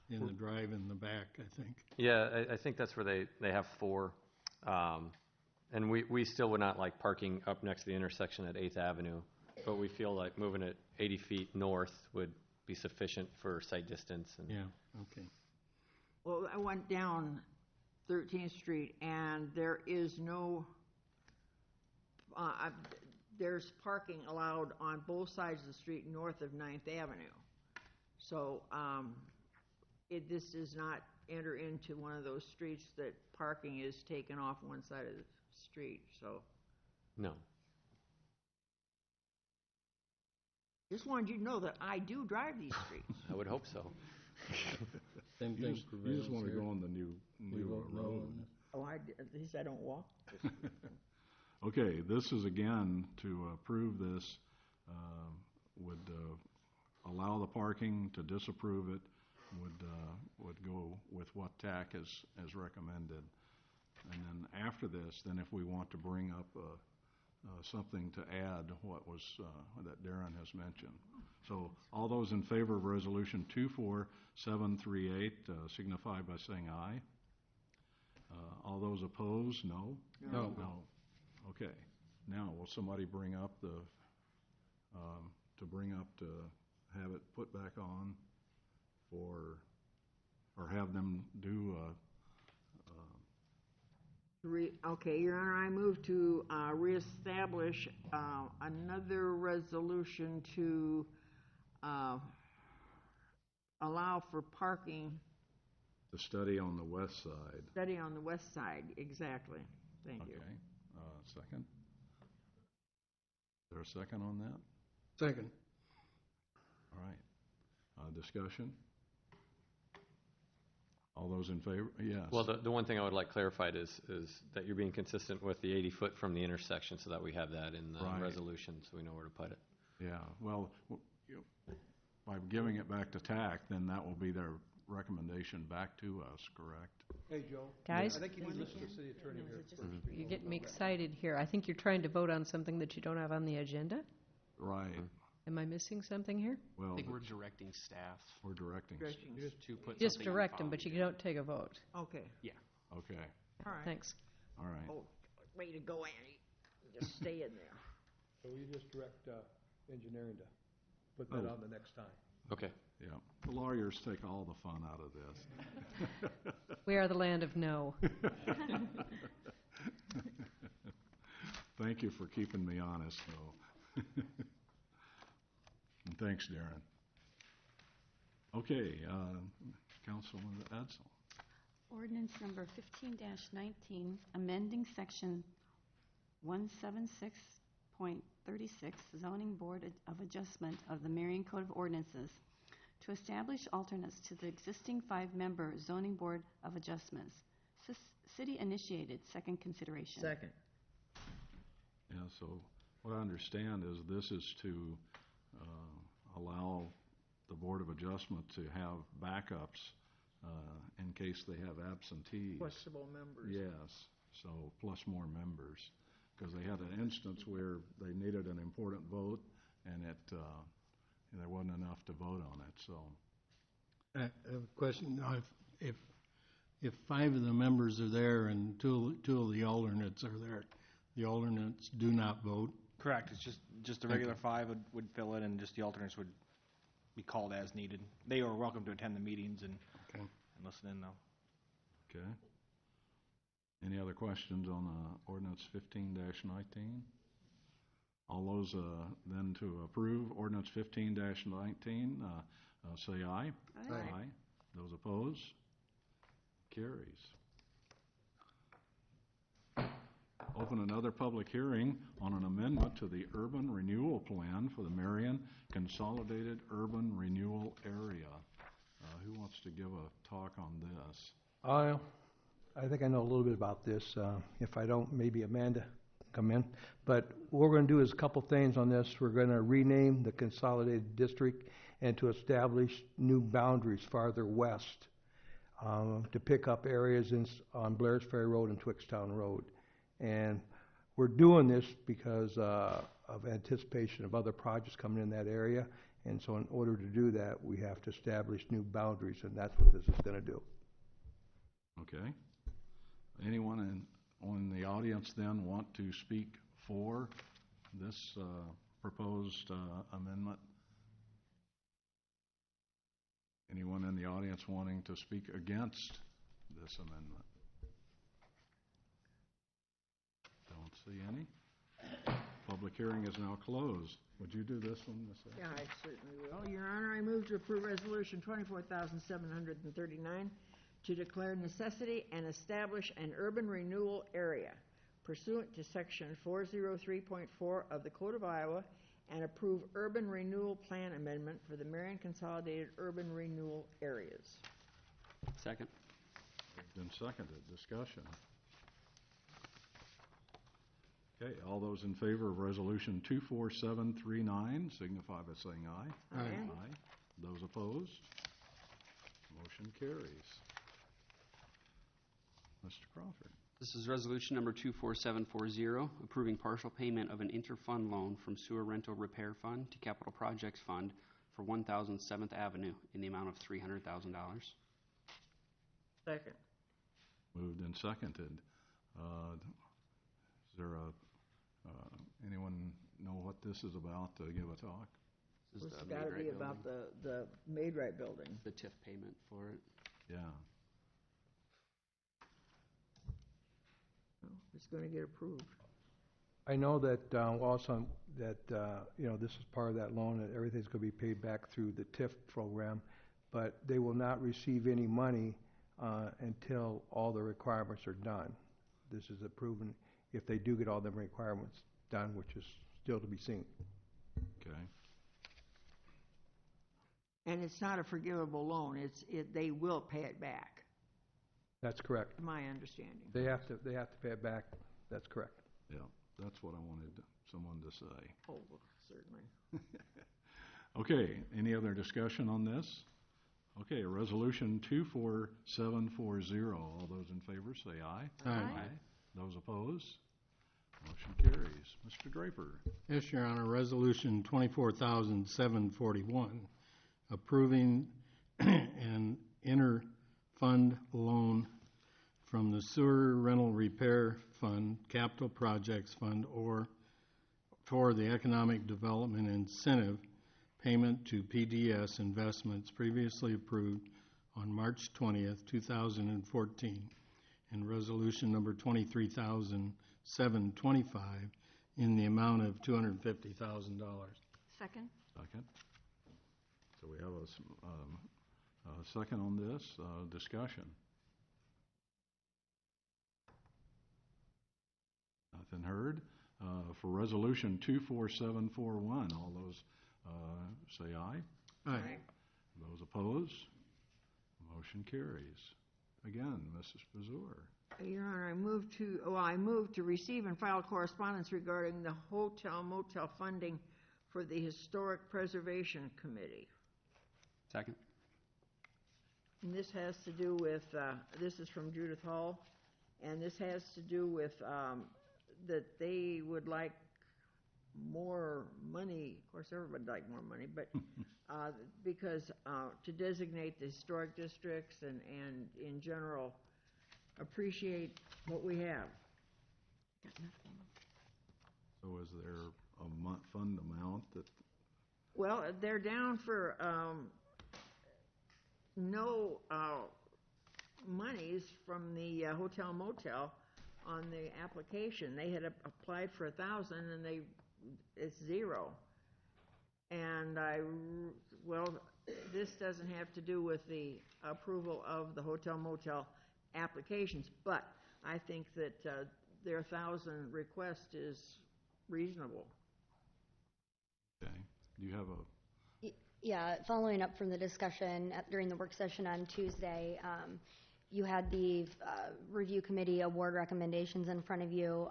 in the drive in the back, I think. Yeah, I think that's where they have 4. And we still would not like parking up next to the intersection at 8th Avenue, but we feel like moving it 80 feet north would be sufficient for sight distance. And Yeah, okay. Well, I went down 13th Street, and there is no, there's parking allowed on both sides of the street north of 9th Avenue. So this does not enter into one of those streets that parking is taken off one side of the street, so. No. Just wanted you to know that I do drive these streets. I would hope so. Same You thing just prevails want to here. go on the new vote no road. on this. Oh, at least I don't walk. Okay, this is again to approve this, would allow the parking, to disapprove it, would go with what TAC has recommended. And then after this, then if we want to bring up something to add what was, that Darren has mentioned. So all those in favor of Resolution 24738 signify by saying aye. All those opposed, no? No. No. Okay. Now, will somebody bring up to have it put back on or have them do Okay, Your Honor, I move to reestablish another resolution to allow for parking, the study on the west side. study on the west side, exactly. Thank you. Okay. Second? Is there a second on that? Second. All right. Discussion? All those in favor? Yes. Well, the one thing I would like clarified is that you're being consistent with the 80 foot from the intersection, so that we have that in the Right. resolution, so we know where to put it. Yeah, well, by giving it back to TAC, then that will be their recommendation back to us, correct? Hey, Joe. Guys? I think you need to listen to the city attorney here first. You're getting me excited here. I think you're trying to vote on something that you don't have on the agenda. Right. Am I missing something here? Well, I think we're directing staff we're directing. to put Just something on direct them, file. but you don't take a vote. Okay, Yeah. Okay, all right. Thanks. all right. Oh, way to go, Annie. Just stay in there. So you just direct engineering to put that on the next time. Okay. Yeah, the lawyers take all the fun out of this. We are the land of no. Thank you for keeping me honest, though. And thanks, Darren. Okay, Councilman Edsel. Ordinance number 15-19, amending section 176.36 zoning board of adjustment of the Marion Code of Ordinances to establish alternates to the existing 5-member zoning board of adjustments. City initiated, second consideration. Second. Yeah, so what I understand is this is to allow the Board of Adjustment to have backups in case they have absentees. Flexible members. Yes, so plus more members, because they had an instance where they needed an important vote and there wasn't enough to vote on it, so. I have a question. Now, if 5 of the members are there and two of the alternates are there, the alternates do not vote? Correct. It's just the regular 5 would fill it, and just the alternates would be called as needed. They are welcome to attend the meetings and listen in, though. Okay. Any other questions on ordinance 15-19? All those then to approve ordinance 15-19, say aye. Aye. Those opposed? Carries. Open another public hearing on an amendment to the urban renewal plan for the Marion Consolidated Urban Renewal Area. Who wants to give a talk on this? I think I know a little bit about this. If I don't, maybe Amanda come in. But what we're going to do is a couple things on this. We're going to rename the consolidated district and to establish new boundaries farther west to pick up areas on Blair's Ferry Road and Twixtown Road. And we're doing this because of anticipation of other projects coming in that area. And so in order to do that, we have to establish new boundaries, and that's what this is going to do. Okay. Anyone in the audience then want to speak for this proposed amendment? Anyone in the audience wanting to speak against this amendment? Don't see any. Public hearing is now closed. Would you do this one, Ms. Yeah, I certainly will. Your Honor, I move to approve Resolution 24,739 to declare necessity and establish an urban renewal area pursuant to Section 403.4 of the Code of Iowa and approve urban renewal plan amendment for the Marion Consolidated Urban Renewal Areas. Second. Been seconded. Discussion. Okay, all those in favor of Resolution 24739 signify by saying aye. Aye. Aye. Those opposed? Motion carries. Mr. Crawford. This is resolution number 24740, approving partial payment of an interfund loan from Sewer Rental Repair Fund to Capital Projects Fund for 1007th Avenue in the amount of $300,000. Second. Moved and seconded. Is there anyone know what this is about? Give a talk. This is It's the got to Maid be Right about building. the Maid Right building. The TIF payment for it. Yeah. It's going to get approved. I know that also that, this is part of that loan, that everything's going to be paid back through the TIF program, but they will not receive any money until all the requirements are done. This is proven if they do get all the requirements done, which is still to be seen. Okay. And it's not a forgivable loan. They will pay it back. That's correct. My understanding. They have to pay it back. That's correct. Yeah, that's what I wanted someone to say. Oh, well, certainly. Okay, any other discussion on this? Okay, resolution 24740. All those in favor say aye. Aye. Those opposed? Motion carries. Mr. Draper. Yes, Your Honor, Resolution 24,741, approving an inter-fund loan from the Sewer Rental Repair Fund, Capital Projects Fund, or for the Economic Development Incentive payment to PDS Investments previously approved on March 20th, 2014, and resolution number 23,725 in the amount of $250,000. Second? Second. So we have a second on this. Discussion. Nothing heard. For resolution 24741, all those say aye. Aye. Those opposed? Motion carries. Again, Mrs. Pazur. Your Honor, I move to receive and file correspondence regarding the hotel motel funding for the Historic Preservation Committee. Second. And this has to do with, this is from Judith Hall, and this has to do with that they would like more money. Of course, everybody would like more money, but because to designate the historic districts and in general appreciate what we have. So is there a fund amount that? Well, they're down for no monies from the hotel motel on the application. They had applied for 1,000 and it's zero. And this doesn't have to do with the approval of the hotel motel applications, but I think that their 1,000 request is reasonable. Okay. Do you have a? Yeah, following up from the discussion during the work session on Tuesday, you had the review committee award recommendations in front of you.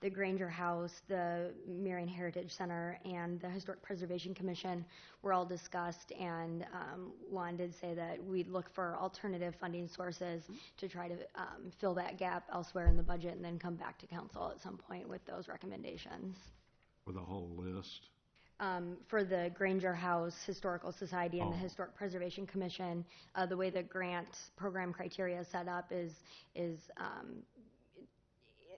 The Granger House, the Marion Heritage Center, and the Historic Preservation Commission were all discussed, and Lon did say that we'd look for alternative funding sources to try to fill that gap elsewhere in the budget and then come back to council at some point with those recommendations. For the whole list? For the Granger House Historical Society and the Historic Preservation Commission, the way the grant program criteria is set up is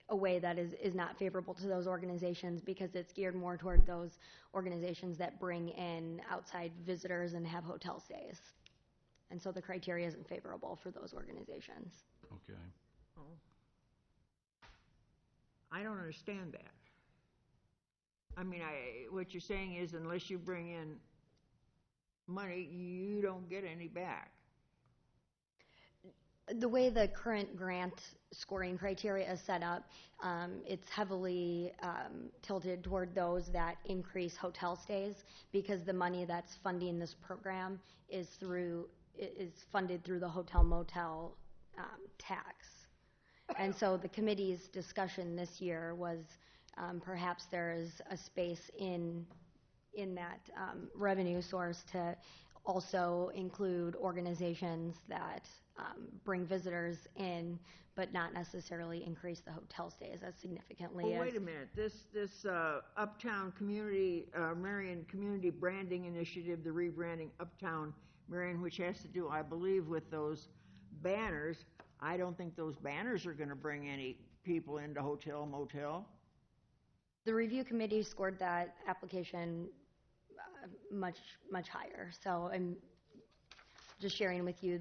a way that is not favorable to those organizations because it's geared more toward those organizations that bring in outside visitors and have hotel stays. And so the criteria isn't favorable for those organizations. Okay. Oh. I don't understand that. I mean, what you're saying is unless you bring in money, you don't get any back. The way the current grant scoring criteria is set up, it's heavily tilted toward those that increase hotel stays because the money that's funding this program is funded through the hotel motel tax. And so the committee's discussion this year was perhaps there is a space in that revenue source to also include organizations that bring visitors in, but not necessarily increase the hotel stays as significantly Well, as. wait a minute, this Uptown Community, Marion Community Branding Initiative, the rebranding Uptown Marion, which has to do, I believe, with those banners. I don't think those banners are gonna bring any people into hotel, motel. The review committee scored that application much, much higher. So I'm just sharing with you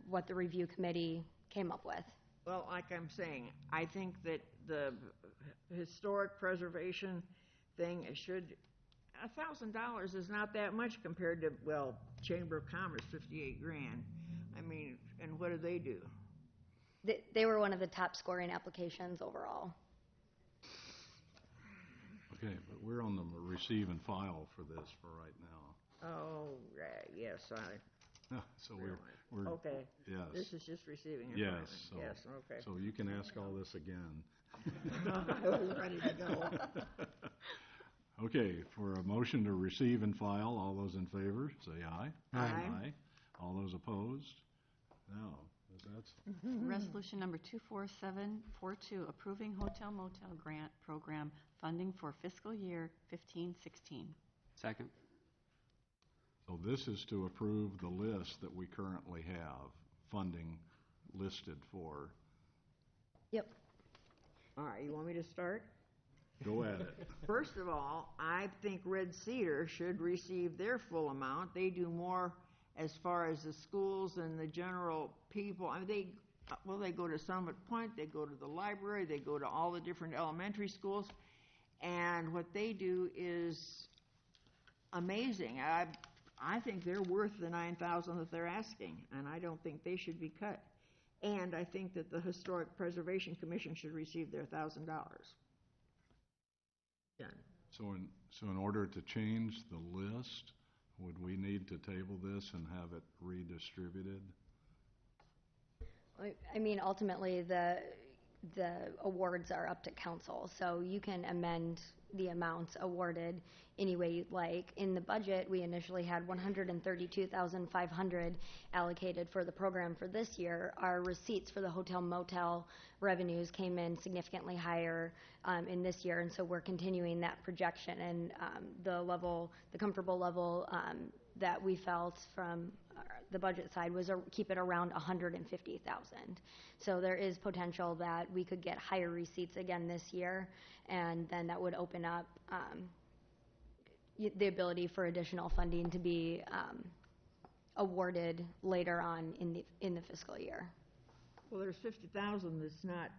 what the review committee came up with. Well, like I'm saying, I think that the historic preservation thing should, $1,000 is not that much compared to, well, Chamber of Commerce, 58 grand. I mean, and what do they do? They were one of the top scoring applications overall. Okay, but we're on the receive and file for this for right now. Oh, right, yes, So we're, okay. yes. This is just receiving and Yes, filing. so, Yes, okay. so you can ask all this again. I was ready to go. Okay, for a motion to receive and file, all those in favor, say aye. Aye. All those opposed? No, that's, Resolution number 24742, approving hotel motel grant program funding for fiscal year 15-16. Second. so this is to approve the list that we currently have, funding listed for. Yep. All right, you want me to start? Go at it. First of all, I think Red Cedar should receive their full amount. They do more as far as the schools and the general people. I mean, they go to Summit Point, they go to the library, they go to all the different elementary schools, and what they do is amazing. I think they're worth the $9,000 that they're asking, and I don't think they should be cut. And I think that the Historic Preservation Commission should receive their $1,000. Done. So in order to change the list, would we need to table this and have it redistributed? I mean, ultimately, the awards are up to council, so you can amend the amounts awarded any way you'd like. In the budget, we initially had $132,500 allocated for the program for this year. Our receipts for the hotel motel revenues came in significantly higher in this year, and so we're continuing that projection. And the comfortable level that we felt from the budget side was keep it around $150,000. So there is potential that we could get higher receipts again this year, and then that would open up the ability for additional funding to be awarded later on in the fiscal year. Well, there's $50,000 that's not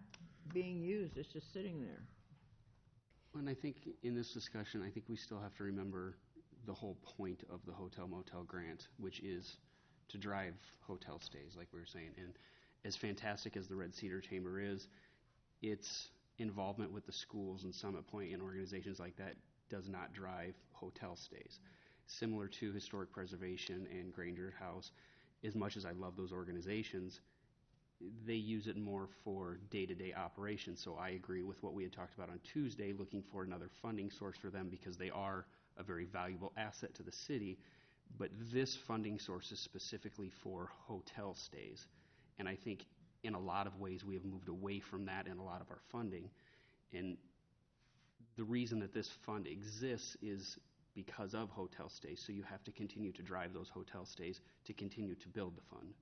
being used, it's just sitting there. And I think in this discussion, I think we still have to remember the whole point of the hotel motel grant, which is to drive hotel stays, like we were saying. And as fantastic as the Red Cedar Chamber is, its involvement with the schools and Summit Point and organizations like that does not drive hotel stays. Similar to Historic Preservation and Granger House, as much as I love those organizations, they use it more for day-to-day operations. So I agree with what we had talked about on Tuesday, looking for another funding source for them because they are a very valuable asset to the city. But this funding source is specifically for hotel stays. And I think in a lot of ways we have moved away from that in a lot of our funding. And the reason that this fund exists is because of hotel stays. So you have to continue to drive those hotel stays to continue to build the fund.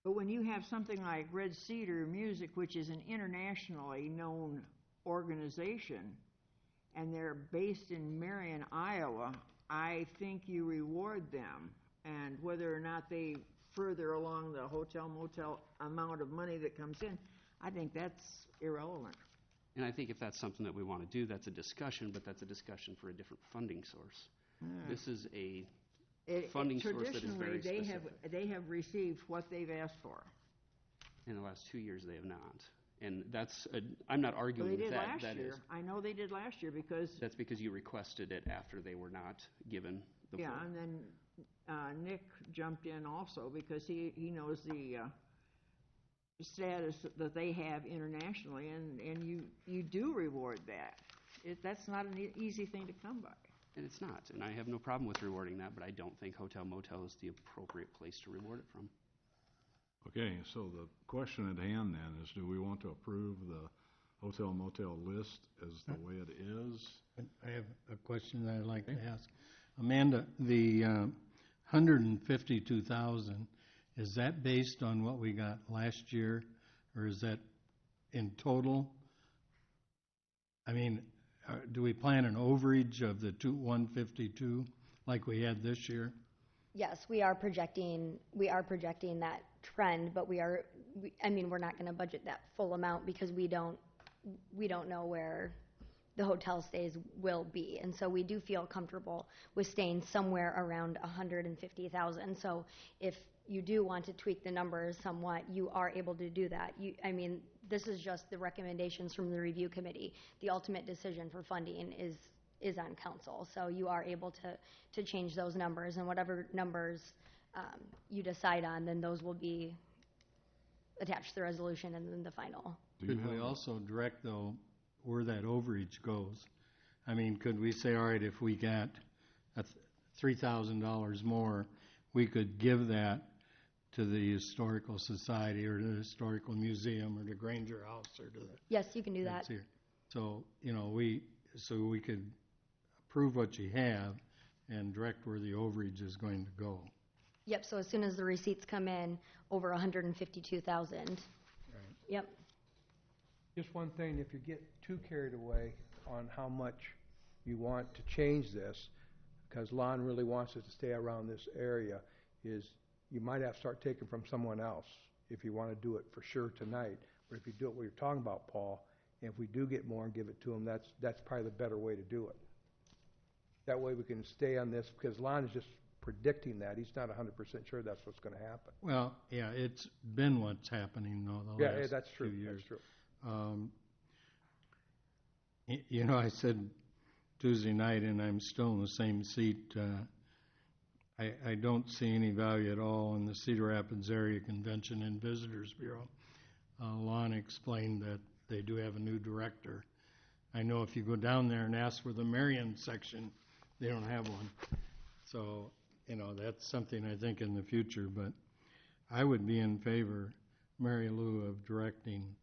But when you have something like Red Cedar Music, which is an internationally known organization, and they're based in Marion, Iowa, I think you reward them. And whether or not they further along the hotel motel amount of money that comes in, I think that's irrelevant. And I think if that's something that we want to do, that's a discussion, but that's a discussion for a different funding source. This is a funding source that is very specific. Traditionally, they have received what they've asked for. In the last 2 years, they have not. And that's, I'm not arguing Well, they with did that. last That year. is. I know they did last year because... That's because you requested it after they were not given the Yeah, full. and then Nick jumped in also because he knows the status that they have internationally, and you do reward that. That's not an easy thing to come by. And it's not. And I have no problem with rewarding that, but I don't think hotel motel is the appropriate place to reward it from. Okay, so the question at hand then is, do we want to approve the hotel motel list as the way it is? I have a question that I'd like to ask. Amanda, the 152,000, is that based on what we got last year, or is that in total? I mean, do we plan an overage of the 152 like we had this year? Yes, we are projecting that trend, but we're not going to budget that full amount because we don't know where the hotel stays will be. And so we do feel comfortable with staying somewhere around 150,000. So if you do want to tweak the numbers somewhat, you are able to do that. This is just the recommendations from the review committee. The ultimate decision for funding is on council. So you are able to change those numbers, and whatever numbers you decide on, then those will be attached to the resolution and then the final. Could we also direct, though, where that overage goes? I mean, could we say, all right, if we got $3,000 more, we could give that to the Historical Society or the Historical Museum or the Granger House or to the... Yes, you can do that. Here. So, we could approve what you have and direct where the overage is going to go. Yep, so as soon as the receipts come in, over 152,000. Right. Yep. Just one thing, if you get too carried away on how much you want to change this, because Lon really wants it to stay around this area, is you might have to start taking from someone else if you want to do it for sure tonight. But if you do it what you're talking about, Paul, and if we do get more and give it to them, that's probably the better way to do it. That way we can stay on this, because Lon is just predicting that. He's not 100% sure that's what's going to happen. Well, yeah, it's been what's happening, though, the last that's true. few years. That's true. I said Tuesday night, and I'm still in the same seat, I don't see any value at all in the Cedar Rapids Area Convention and Visitors Bureau. Lon explained that they do have a new director. I know if you go down there and ask for the Marion section, they don't have one. So, that's something I think in the future, but I would be in favor, Mary Lou, of directing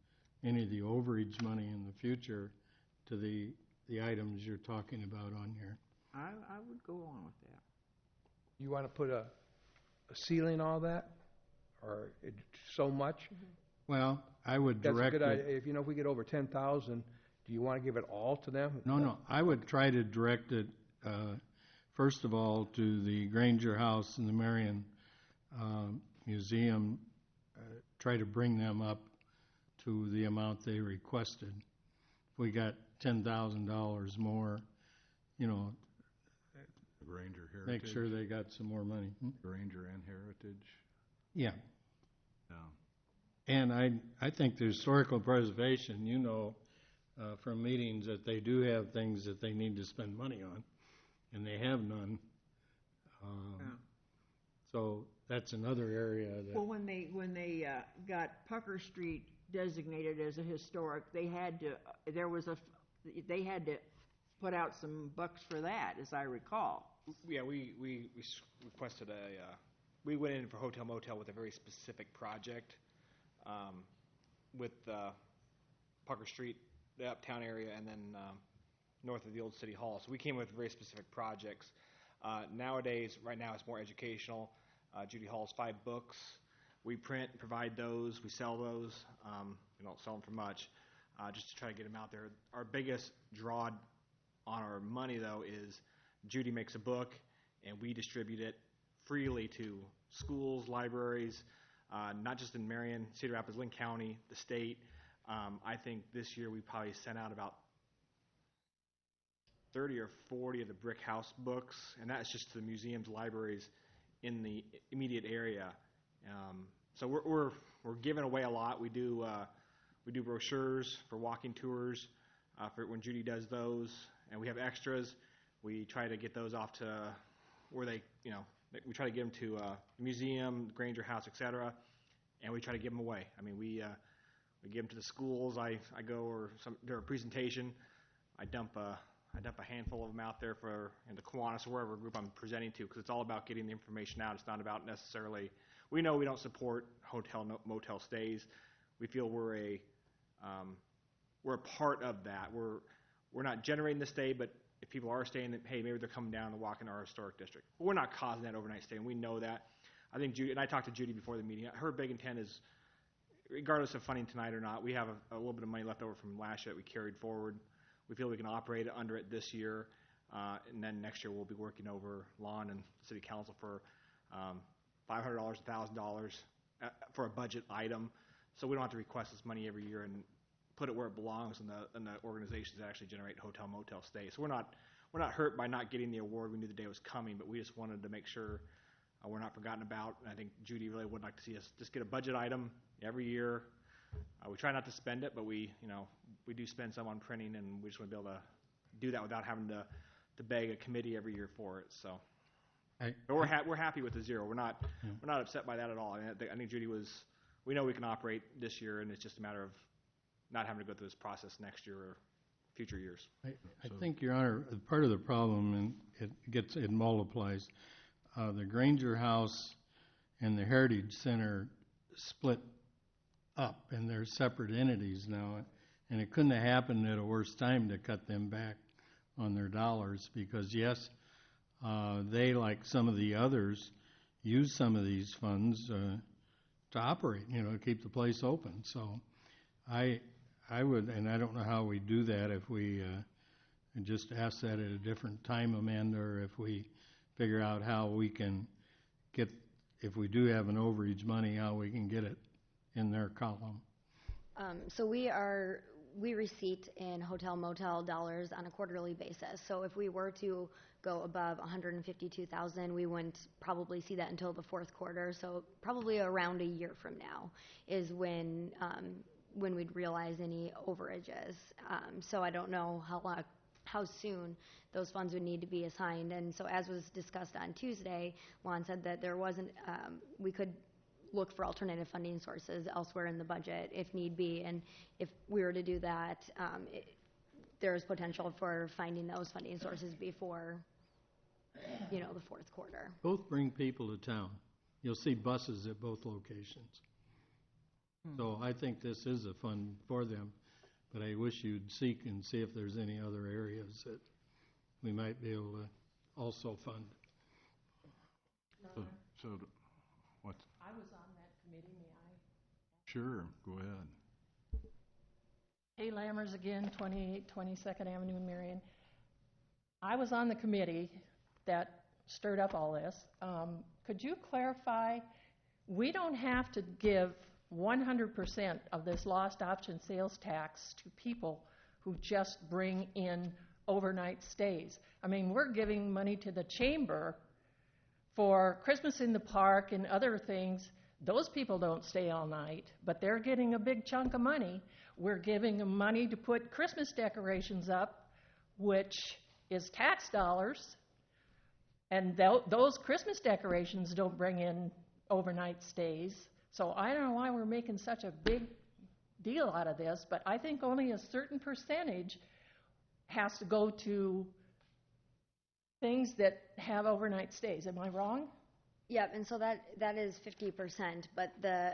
any of the overage money in the future to the items you're talking about on here. I would go along with that. You want to put a ceiling on that, or so much? Well, I would direct That's a good it. idea. If we get over 10,000, do you want to give it all to them? No. I would try to direct it, first of all, to the Granger House and the Marion Museum. Try to bring them up to the amount they requested. If we got $10,000 more, Granger Heritage. make sure they got some more money. Granger and Heritage. Yeah. Yeah. And I think the historical preservation, from meetings that they do have things that they need to spend money on, and they have none. So that's another area that... Well, when they got Pucker Street designated as a historic, they had to put out some bucks for that, as I recall. Yeah, we requested we went in for hotel motel with a very specific project, with Pucker Street, the uptown area, and then north of the old city hall. So we came with very specific projects. Nowadays, right now, it's more educational. Judy Hall's 5 books. We print and provide those. We sell those. We don't sell them for much, just to try to get them out there. Our biggest draw on our money, though, is Judy makes a book, and we distribute it freely to schools, libraries, not just in Marion, Cedar Rapids, Linn County, the state. I think this year we probably sent out about 30 or 40 of the Brick House books, and that's just to the museums, libraries in the immediate area. So we're giving away a lot. We do brochures for walking tours for when Judy does those, and we have extras. We try to get those off to where they, we try to give them to the museum, Granger House, etc., and we try to give them away. I mean, we give them to the schools. I go or do a presentation. I dump a handful of them out there in the Kiwanis or wherever group I'm presenting to, because it's all about getting the information out. It's not about necessarily we know we don't support motel stays. We feel we're a part of that. We're not generating the stay, but if people are staying, hey, maybe they're coming down to walk in our historic district. But we're not causing that overnight stay, and we know that. I think Judy, and I talked to Judy before the meeting, her big intent is, regardless of funding tonight or not, we have a little bit of money left over from last year that we carried forward. We feel we can operate under it this year, and then next year we'll be working over Lon and City Council for $500, $1,000 for a budget item, so we don't have to request this money every year and put it where it belongs in the organizations that actually generate hotel motel stays. So we're not hurt by not getting the award. We knew the day was coming, but we just wanted to make sure we're not forgotten about. And I think Judy really would like to see us just get a budget item every year. We try not to spend it, but we do spend some on printing, and we just want to be able to do that without having to beg a committee every year for it. So, but we're happy with the zero. We're not upset by that at all. I think Judy was. We know we can operate this year, and it's just a matter of not having to go through this process next year or future years. I think, Your Honor, part of the problem, and it multiplies. The Granger House and the Heritage Center split up, and they're separate entities now. And it couldn't have happened at a worse time to cut them back on their dollars, because yes, they, like some of the others, use some of these funds to operate, to keep the place open. So I would, and I don't know how we do that, if we just ask that at a different time, Amanda, or if we figure out how we can get, if we do have an overage money, how we can get it in their column. So we receipt in hotel motel dollars on a quarterly basis. So if we were to go above 152,000, we wouldn't probably see that until the fourth quarter. So probably around a year from now is when we'd realize any overages. So I don't know how soon those funds would need to be assigned. And so as was discussed on Tuesday, Lon said that there wasn't, we could look for alternative funding sources elsewhere in the budget if need be. And if we were to do that, there's potential for finding those funding sources before, the fourth quarter. Both bring people to town. You'll see buses at both locations. So I think this is a fund for them, but I wish you'd seek and see if there's any other areas that we might be able to also fund. So what? I was on that committee, may I? Sure, go ahead. Kay Lammers again, 28 22nd Avenue in Marion. I was on the committee that stirred up all this. Could you clarify, we don't have to give 100% of this lost option sales tax to people who just bring in overnight stays. I mean, we're giving money to the chamber for Christmas in the Park and other things. Those people don't stay all night, but they're getting a big chunk of money. We're giving them money to put Christmas decorations up, which is tax dollars, and those Christmas decorations don't bring in overnight stays. So I don't know why we're making such a big deal out of this, but I think only a certain percentage has to go to things that have overnight stays. Am I wrong? Yep, and so that is 50%, but the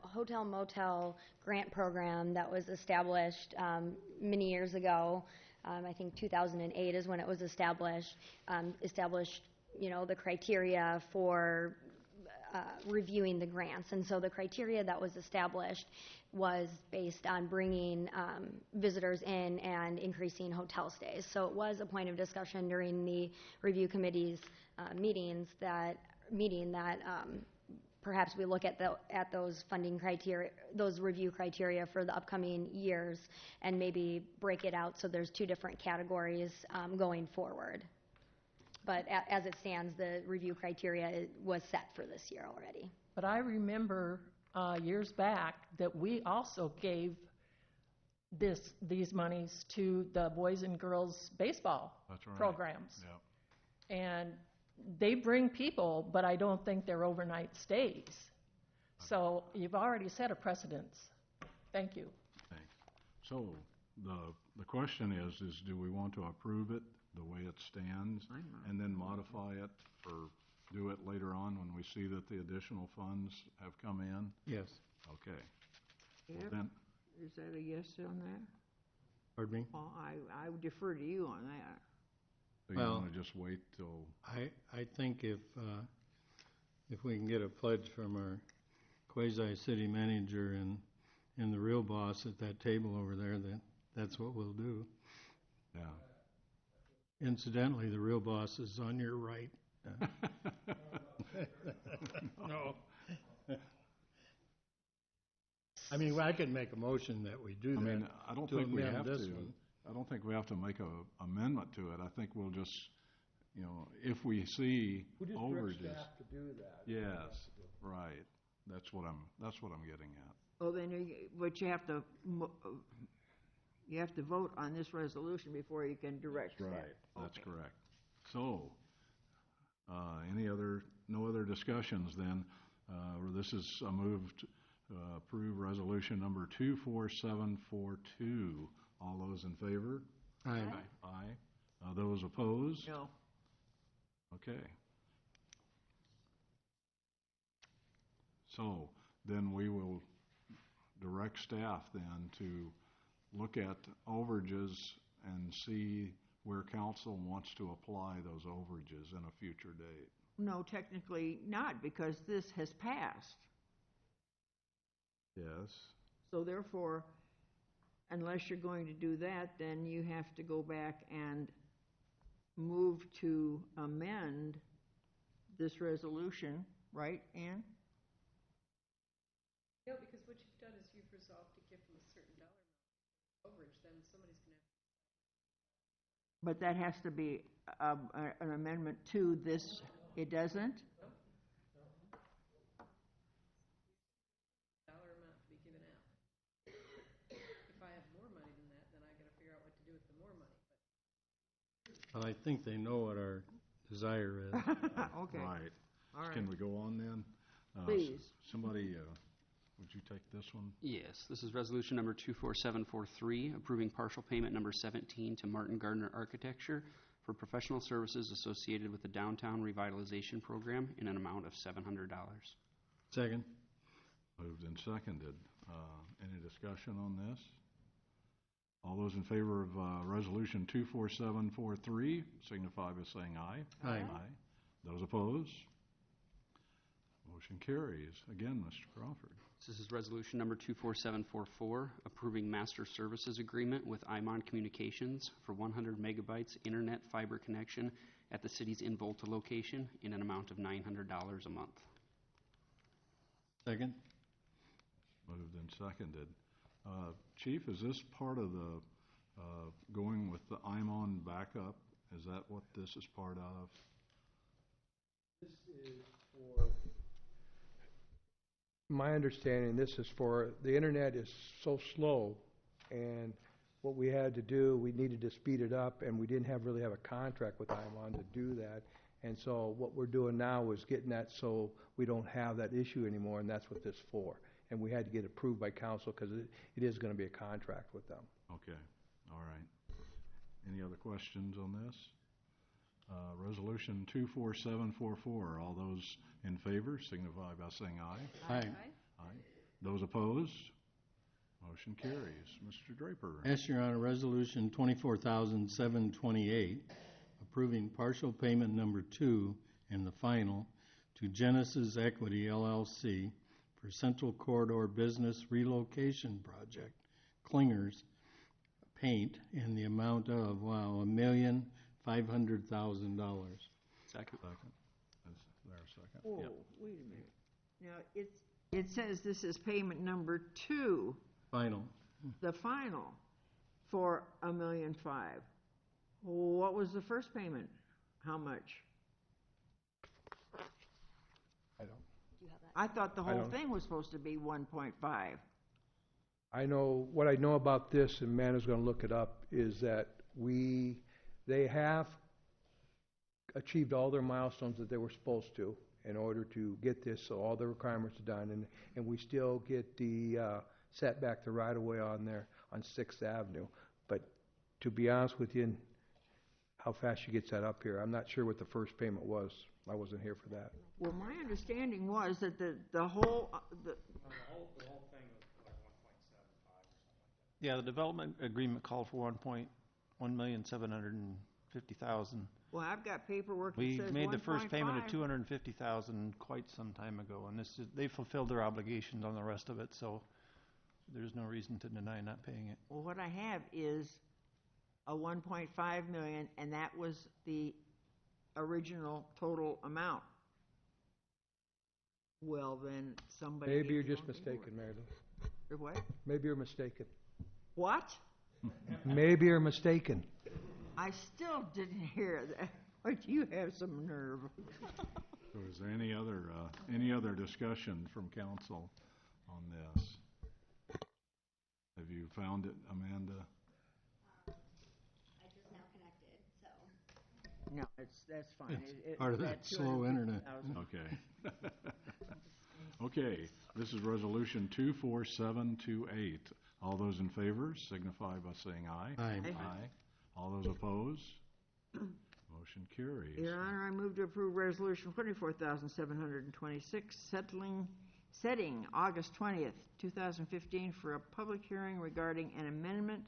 hotel motel grant program that was established many years ago, I think 2008 is when it was established, the criteria for reviewing the grants. And so the criteria that was established was based on bringing visitors in and increasing hotel stays. So it was a point of discussion during the review committee's meeting that perhaps we look at those funding criteria, those review criteria for the upcoming years, and maybe break it out so there's two different categories going forward. But as it stands, the review criteria was set for this year already. But I remember years back that we also gave these monies to the boys and girls baseball programs. Yep. And they bring people, but I don't think they're overnight stays. So you've already set a precedence. Thank you. Thanks. So the question is do we want to approve it the way it stands and then modify it for do it later on when we see that the additional funds have come in? Yes. Okay. Well, Yep. then, Is that a yes on that? Pardon me? Well, I would defer to you on that. so you Well- want to just wait till, I think if we can get a pledge from our quasi-city manager and the real boss at that table over there, that's what we'll do. yeah. Incidentally, the real boss is on your right. No. I mean, I could make a motion that we do I that. mean, I don't to think we amend have this to. one. I don't think we have to make a amendment to it. I think we'll just, you know, if we see overages. to do that. Yes, right. That's what I'm getting at. Well, then, but you have to, you have to vote on this resolution before you can direct staff. Right, that's Okay. correct. So, no other discussions then? This is a move to approve resolution number 24742. All those in favor? Aye. Aye. Those opposed? No. Okay. So, then we will direct staff then to look at overages and see where council wants to apply those overages in a future date. No, technically not, because this has passed. Yes. So therefore, unless you're going to do that, then you have to go back and move to amend this resolution, right, Ann? No, because what you've done is you've resolved to give them a certain dollar amount overage, then somebody's gonna have. But that has to be an amendment to this, it doesn't? Dollar amount to be given out. If I have more money than that, then I gotta figure out what to do with the more money, Well, I think they know what our desire is. Okay. Right. All right. Can we go on then? Please. Somebody, would you take this one? Yes, this is resolution number 24743, approving partial payment number 17 to Martin Gardner Architecture for professional services associated with the Downtown Revitalization Program in an amount of $700. Second. Moved and seconded. Any discussion on this? All those in favor of resolution 24743 signify by saying aye. Aye. Those opposed? Motion carries. Again, Mr. Crawford. This is resolution number 24744, approving master services agreement with Imon Communications for 100 megabytes internet fiber connection at the city's Involta location in an amount of $900 a month. Second. Moved and seconded. Chief, is this part of the going with the Imon backup? Is that what this is part of? This is for, my understanding, this is for, the internet is so slow, and what we had to do, we needed to speed it up, and we didn't really have a contract with Imon to do that. And so what we're doing now is getting that so we don't have that issue anymore, and that's what this is for. And we had to get approved by council because it is going to be a contract with them. Okay, all right. Any other questions on this? Resolution 24744. All those in favor signify by saying aye. Aye. Aye. Those opposed? Motion carries. Mr. Draper. Yes, Your Honor, resolution 24,728, approving partial payment number 2 and the final to Genesis Equity LLC for Central Corridor Business Relocation Project, Klingers Paint, in the amount of, $1,500,000. Second. Second. Is there a second? Whoa, Yep. wait a minute. Now, it says this is payment number 2, Final. the final, for $1,500,000. What was the first payment? How much? I don't. I thought the I whole don't- thing was supposed to be 1.5. I know, what I know about this, and Amanda's going to look it up, is that they have achieved all their milestones that they were supposed to in order to get this, so all the requirements are done, and we still get the setback the right of way on there on 6th Avenue. But to be honest with you, how fast she gets that up here. I'm not sure what the first payment was. I wasn't here for that. Well, my understanding was that the whole, The whole thing was like 1.75 or something like that. Yeah, the development agreement called for 1,750,000. well, I've got paperwork that We says made the first payment of 1.5. 250,000 quite some time ago, and they fulfilled their obligations on the rest of it, so there's no reason to deny not paying it. Well, what I have is a 1.5 million, and that was the original total amount. Well, then somebody. Maybe you're gave the just wrong paperwork. mistaken, Marilyn. Or what? Maybe you're mistaken. What? Maybe you're mistaken. I still didn't hear that. But you have some nerve. So is there any other discussion from council on this? Have you found it, Amanda? I just now connected, so. No, that's fine. Part of that slow internet. Okay. Okay, this is resolution 24728. All those in favor signify by saying aye. Aye. Aye. All those opposed? Motion carries. Your Honor, I move to approve Resolution 24,726, setting August 20th, 2015 for a public hearing regarding an amendment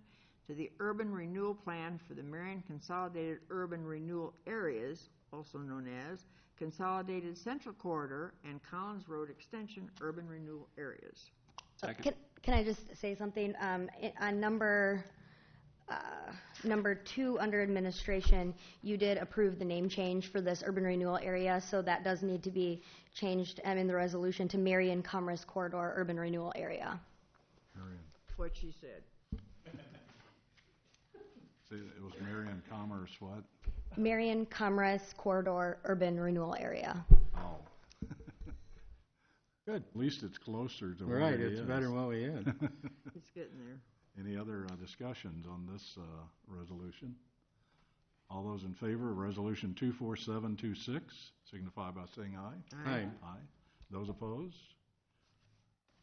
to the Urban Renewal Plan for the Marion Consolidated Urban Renewal Areas, also known as Consolidated Central Corridor and Collins Road Extension Urban Renewal Areas. Can I just say something? On number 2 under administration, you did approve the name change for this urban renewal area, so that does need to be changed in the resolution to Marion Commerce Corridor Urban Renewal Area. Marion. What she said. Say it was Marion Commerce what? Marion Commerce Corridor Urban Renewal Area. Oh. Good. At least it's closer to Right, what it it's is. better than what we had. It's getting there. Any other discussions on this resolution? All those in favor of Resolution 24726 signify by saying aye. Aye. Aye. Those opposed?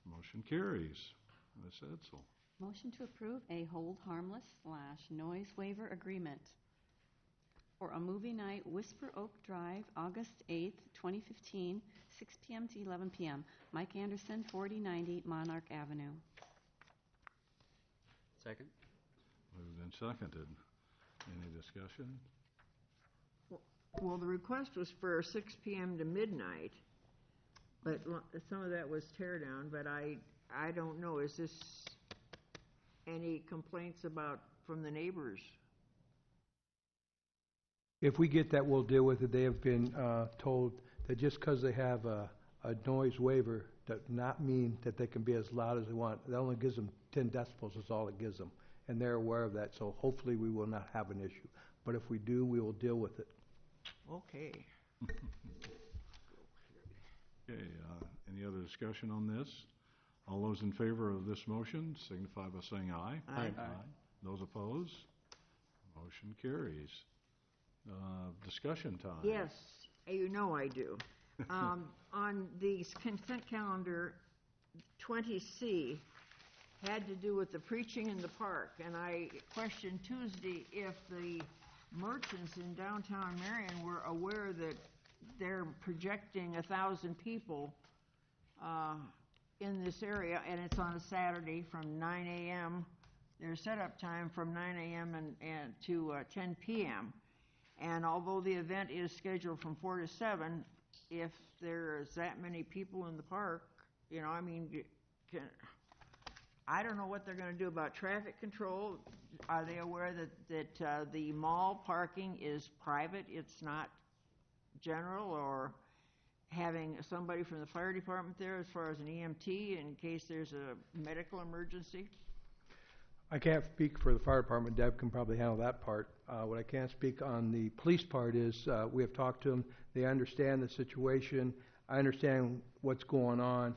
Motion carries. Ms. Edsel. Motion to approve a hold harmless / noise waiver agreement for a movie night, Whisper Oak Drive, August 8th, 2015, 6 p.m. to 11 p.m. Mike Anderson, 4090 Monarch Avenue. Second? Moved and seconded. Any discussion? Well, the request was for 6 p.m. to midnight, but some of that was tear down, but I don't know, is this any complaints from the neighbors? If we get that, we'll deal with it. They have been told that just because they have a noise waiver does not mean that they can be as loud as they want. That only gives them 10 decibels is all it gives them. And they're aware of that, so hopefully we will not have an issue. But if we do, we will deal with it. Okay. Okay, any other discussion on this? All those in favor of this motion signify by saying aye. Aye. Those opposed? Motion carries. Discussion time. Yes, you know I do. On the consent calendar, 20C had to do with the preaching in the park, and I questioned Tuesday if the merchants in downtown Marion were aware that they're projecting 1,000 people in this area, and it's on a Saturday from 9 a.m. Their setup time from 9 a.m. and to 10 p.m. And although the event is scheduled from 4 to 7, if there's that many people in the park, I don't know what they're going to do about traffic control. Are they aware that the mall parking is private? It's not general, or having somebody from the fire department there as far as an EMT in case there's a medical emergency? I can't speak for the fire department. Deb can probably handle that part. What I can speak on the police part is we have talked to them. They understand the situation. I understand what's going on.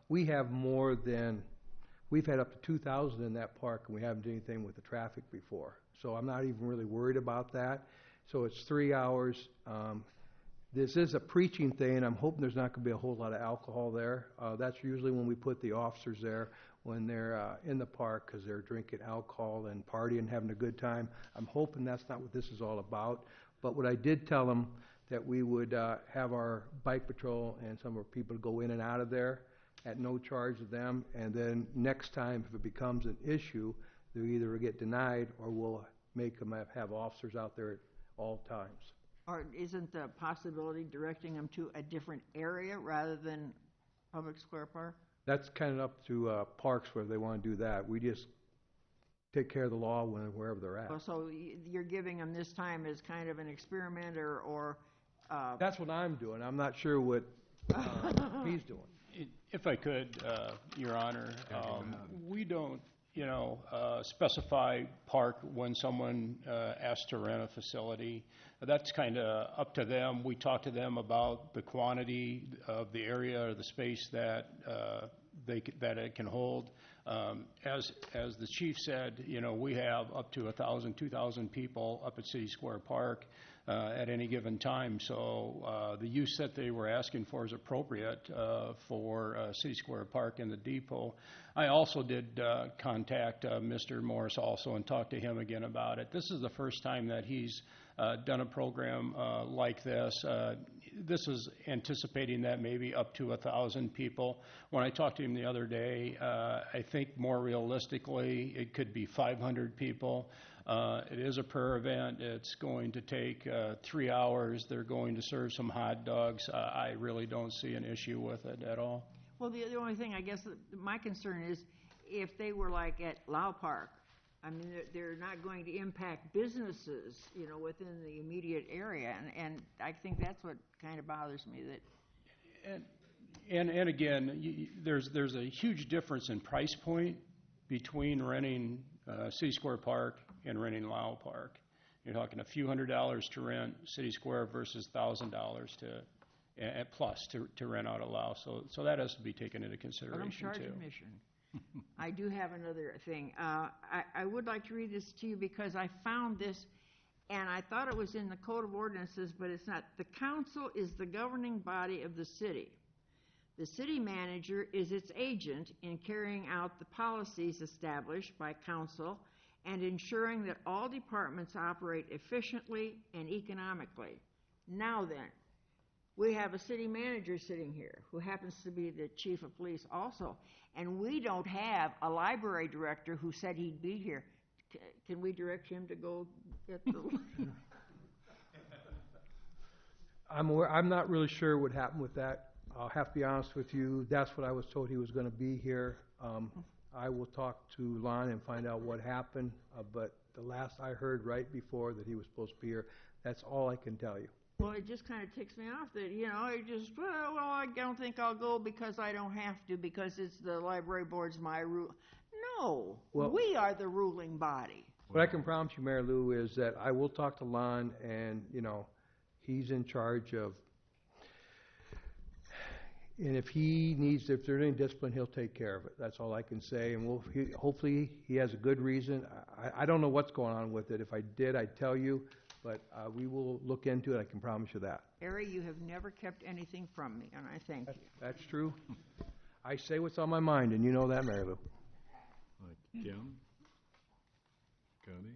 We've had up to 2,000 in that park, and we haven't done anything with the traffic before. So I'm not even really worried about that. So it's 3 hours. This is a preaching thing. I'm hoping there's not going to be a whole lot of alcohol there. That's usually when we put the officers there. when they're in the park because they're drinking alcohol and partying, having a good time. I'm hoping that's not what this is all about. But what I did tell them, that we would have our bike patrol and some of our people go in and out of there at no charge to them, and then next time, if it becomes an issue, they'll either get denied or we'll make them have officers out there at all times. Or isn't the possibility directing them to a different area rather than Public Square Park? That's kind of up to parks whether they want to do that. We just take care of the law wherever they're at. So you're giving them this time as kind of an experiment or That's what I'm doing. I'm not sure what he's doing. If I could, Your Honor, we don't, specify park when someone asks to rent a facility. That's kind of up to them. We talk to them about the quantity of the area or the space that that it can hold. As the chief said, we have up to 1,000, 2,000 people up at City Square Park at any given time. So the use that they were asking for is appropriate for City Square Park and the depot. I also did contact Mr. Morris also and talk to him again about it. This is the first time that he's done a program like this. This is anticipating that maybe up to 1,000 people. When I talked to him the other day, I think more realistically it could be 500 people. It is a prayer event. It's going to take 3 hours. They're going to serve some hot dogs. I really don't see an issue with it at all. Well, the only thing I guess my concern is if they were like at Lau Park, I mean, they're not going to impact businesses, within the immediate area, and I think that's what kind of bothers me. And again, there's a huge difference in price point between renting City Square Park and renting Lau Park. You're talking a few $100s to rent City Square versus $1,000 plus to rent out a Lau. So that has to be taken into consideration But I'm charging admission. I do have another thing. I would like to read this to you because I found this, and I thought it was in the Code of Ordinances, but it's not. The council is the governing body of the city. The city manager is its agent in carrying out the policies established by council and ensuring that all departments operate efficiently and economically. Now then, we have a city manager sitting here who happens to be the chief of police also, and we don't have a library director who said he'd be here. Can we direct him to go get the... I'm not really sure what happened with that. I'll have to be honest with you. That's what I was told he was going to be here. I will talk to Lon and find out what happened, but the last I heard right before that he was supposed to be here, that's all I can tell you. Well, it just kind of ticks me off that, it just, well, I don't think I'll go because I don't have to, because it's the library board's my rule. No, well, we are the ruling body. What I can promise you, Mary Lou, is that I will talk to Lon, and, he's in charge of, and if there's any discipline, he'll take care of it. That's all I can say, and hopefully he has a good reason. I don't know what's going on with it. If I did, I'd tell you. But we will look into it, I can promise you that. Harry, you have never kept anything from me, and I thank you. That's true. I say what's on my mind, and you know that, Mary Lou. Kim? Cody?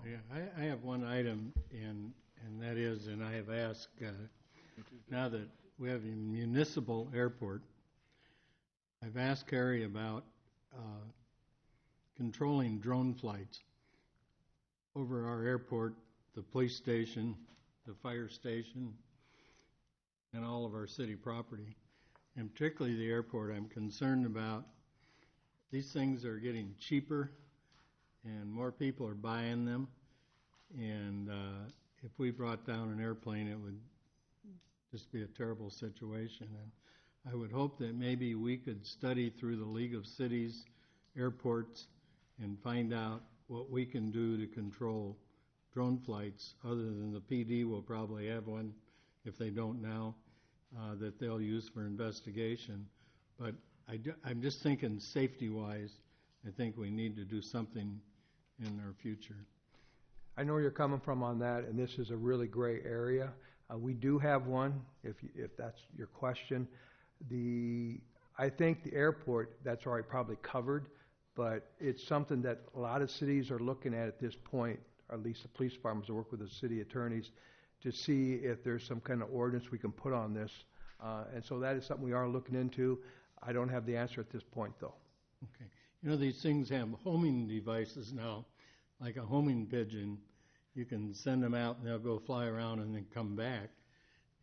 Yeah, I have one item, and that is, and I have asked, now that we have a municipal airport, I've asked Harry about controlling drone flights over our airport, the police station, the fire station, and all of our city property. And particularly the airport, I'm concerned about. These things are getting cheaper, and more people are buying them. And if we brought down an airplane, it would just be a terrible situation. And I would hope that maybe we could study through the League of Cities airports and find out what we can do to control drone flights, other than the PD will probably have one, if they don't now, that they'll use for investigation. But I'm just thinking safety-wise, I think we need to do something in our future. I know where you're coming from on that, and this is a really gray area. We do have one, if that's your question. I think the airport, that's already probably covered, but it's something that a lot of cities are looking at this point, or at least the police departments work with the city attorneys, to see if there's some kind of ordinance we can put on this. And so that is something we are looking into. I don't have the answer at this point, though. Okay. You know, these things have homing devices now, like a homing pigeon. You can send them out and they'll go fly around and then come back.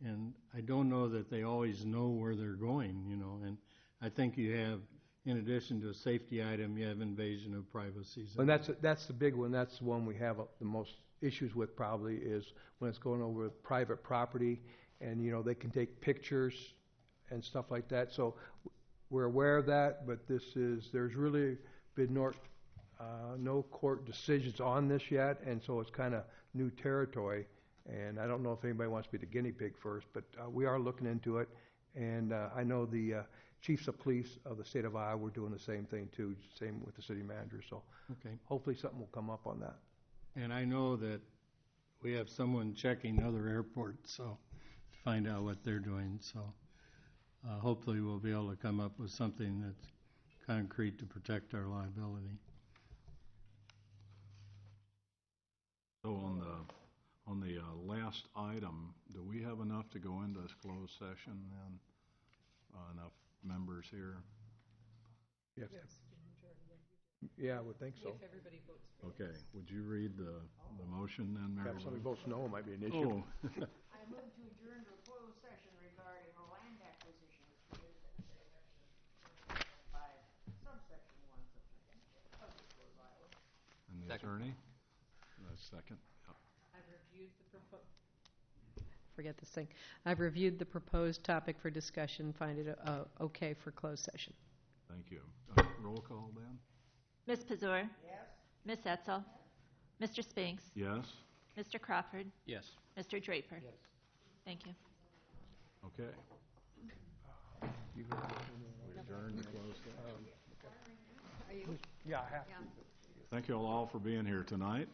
And I don't know that they always know where they're going, you know. And I think you have, in addition to a safety item, you have invasion of privacy. And that's the big one. That's the one we have the most issues with probably, is when it's going over private property and, you know, they can take pictures and stuff like that. So we're aware of that, but there's really been no court decisions on this yet, and so it's kind of new territory. And I don't know if anybody wants to be the guinea pig first, but we are looking into it. And I know the chiefs of police of the state of Iowa were doing the same thing too, same with the city manager. So hopefully something will come up on that. And I know that we have someone checking other airports, so to find out what they're doing. So hopefully we'll be able to come up with something that's concrete to protect our liability. So on the last item, do we have enough to go into this closed session then? Enough members here? Yes. Yeah, I would think so. If everybody votes for Okay, would you read the motion then, Mary? If somebody votes no, it might be an issue. Oh. I move to adjourn to a closed session regarding a land acquisition permitted in section 5, subsection 1, subsection 6 of the Code of Iowa. And the attorney? Second. Yep. I've reviewed forget this thing. I've reviewed the proposed topic for discussion, find it okay for closed session. Thank you. Roll call then? Ms. Pazur? Yes. Ms. Etzel? Mr. Spinks? Yes? Mr. Crawford? Yes. Mr. Draper? Yes. Thank you. Okay. We adjourn the closed session. Are you? Yeah, I have to. Thank you all for being here tonight.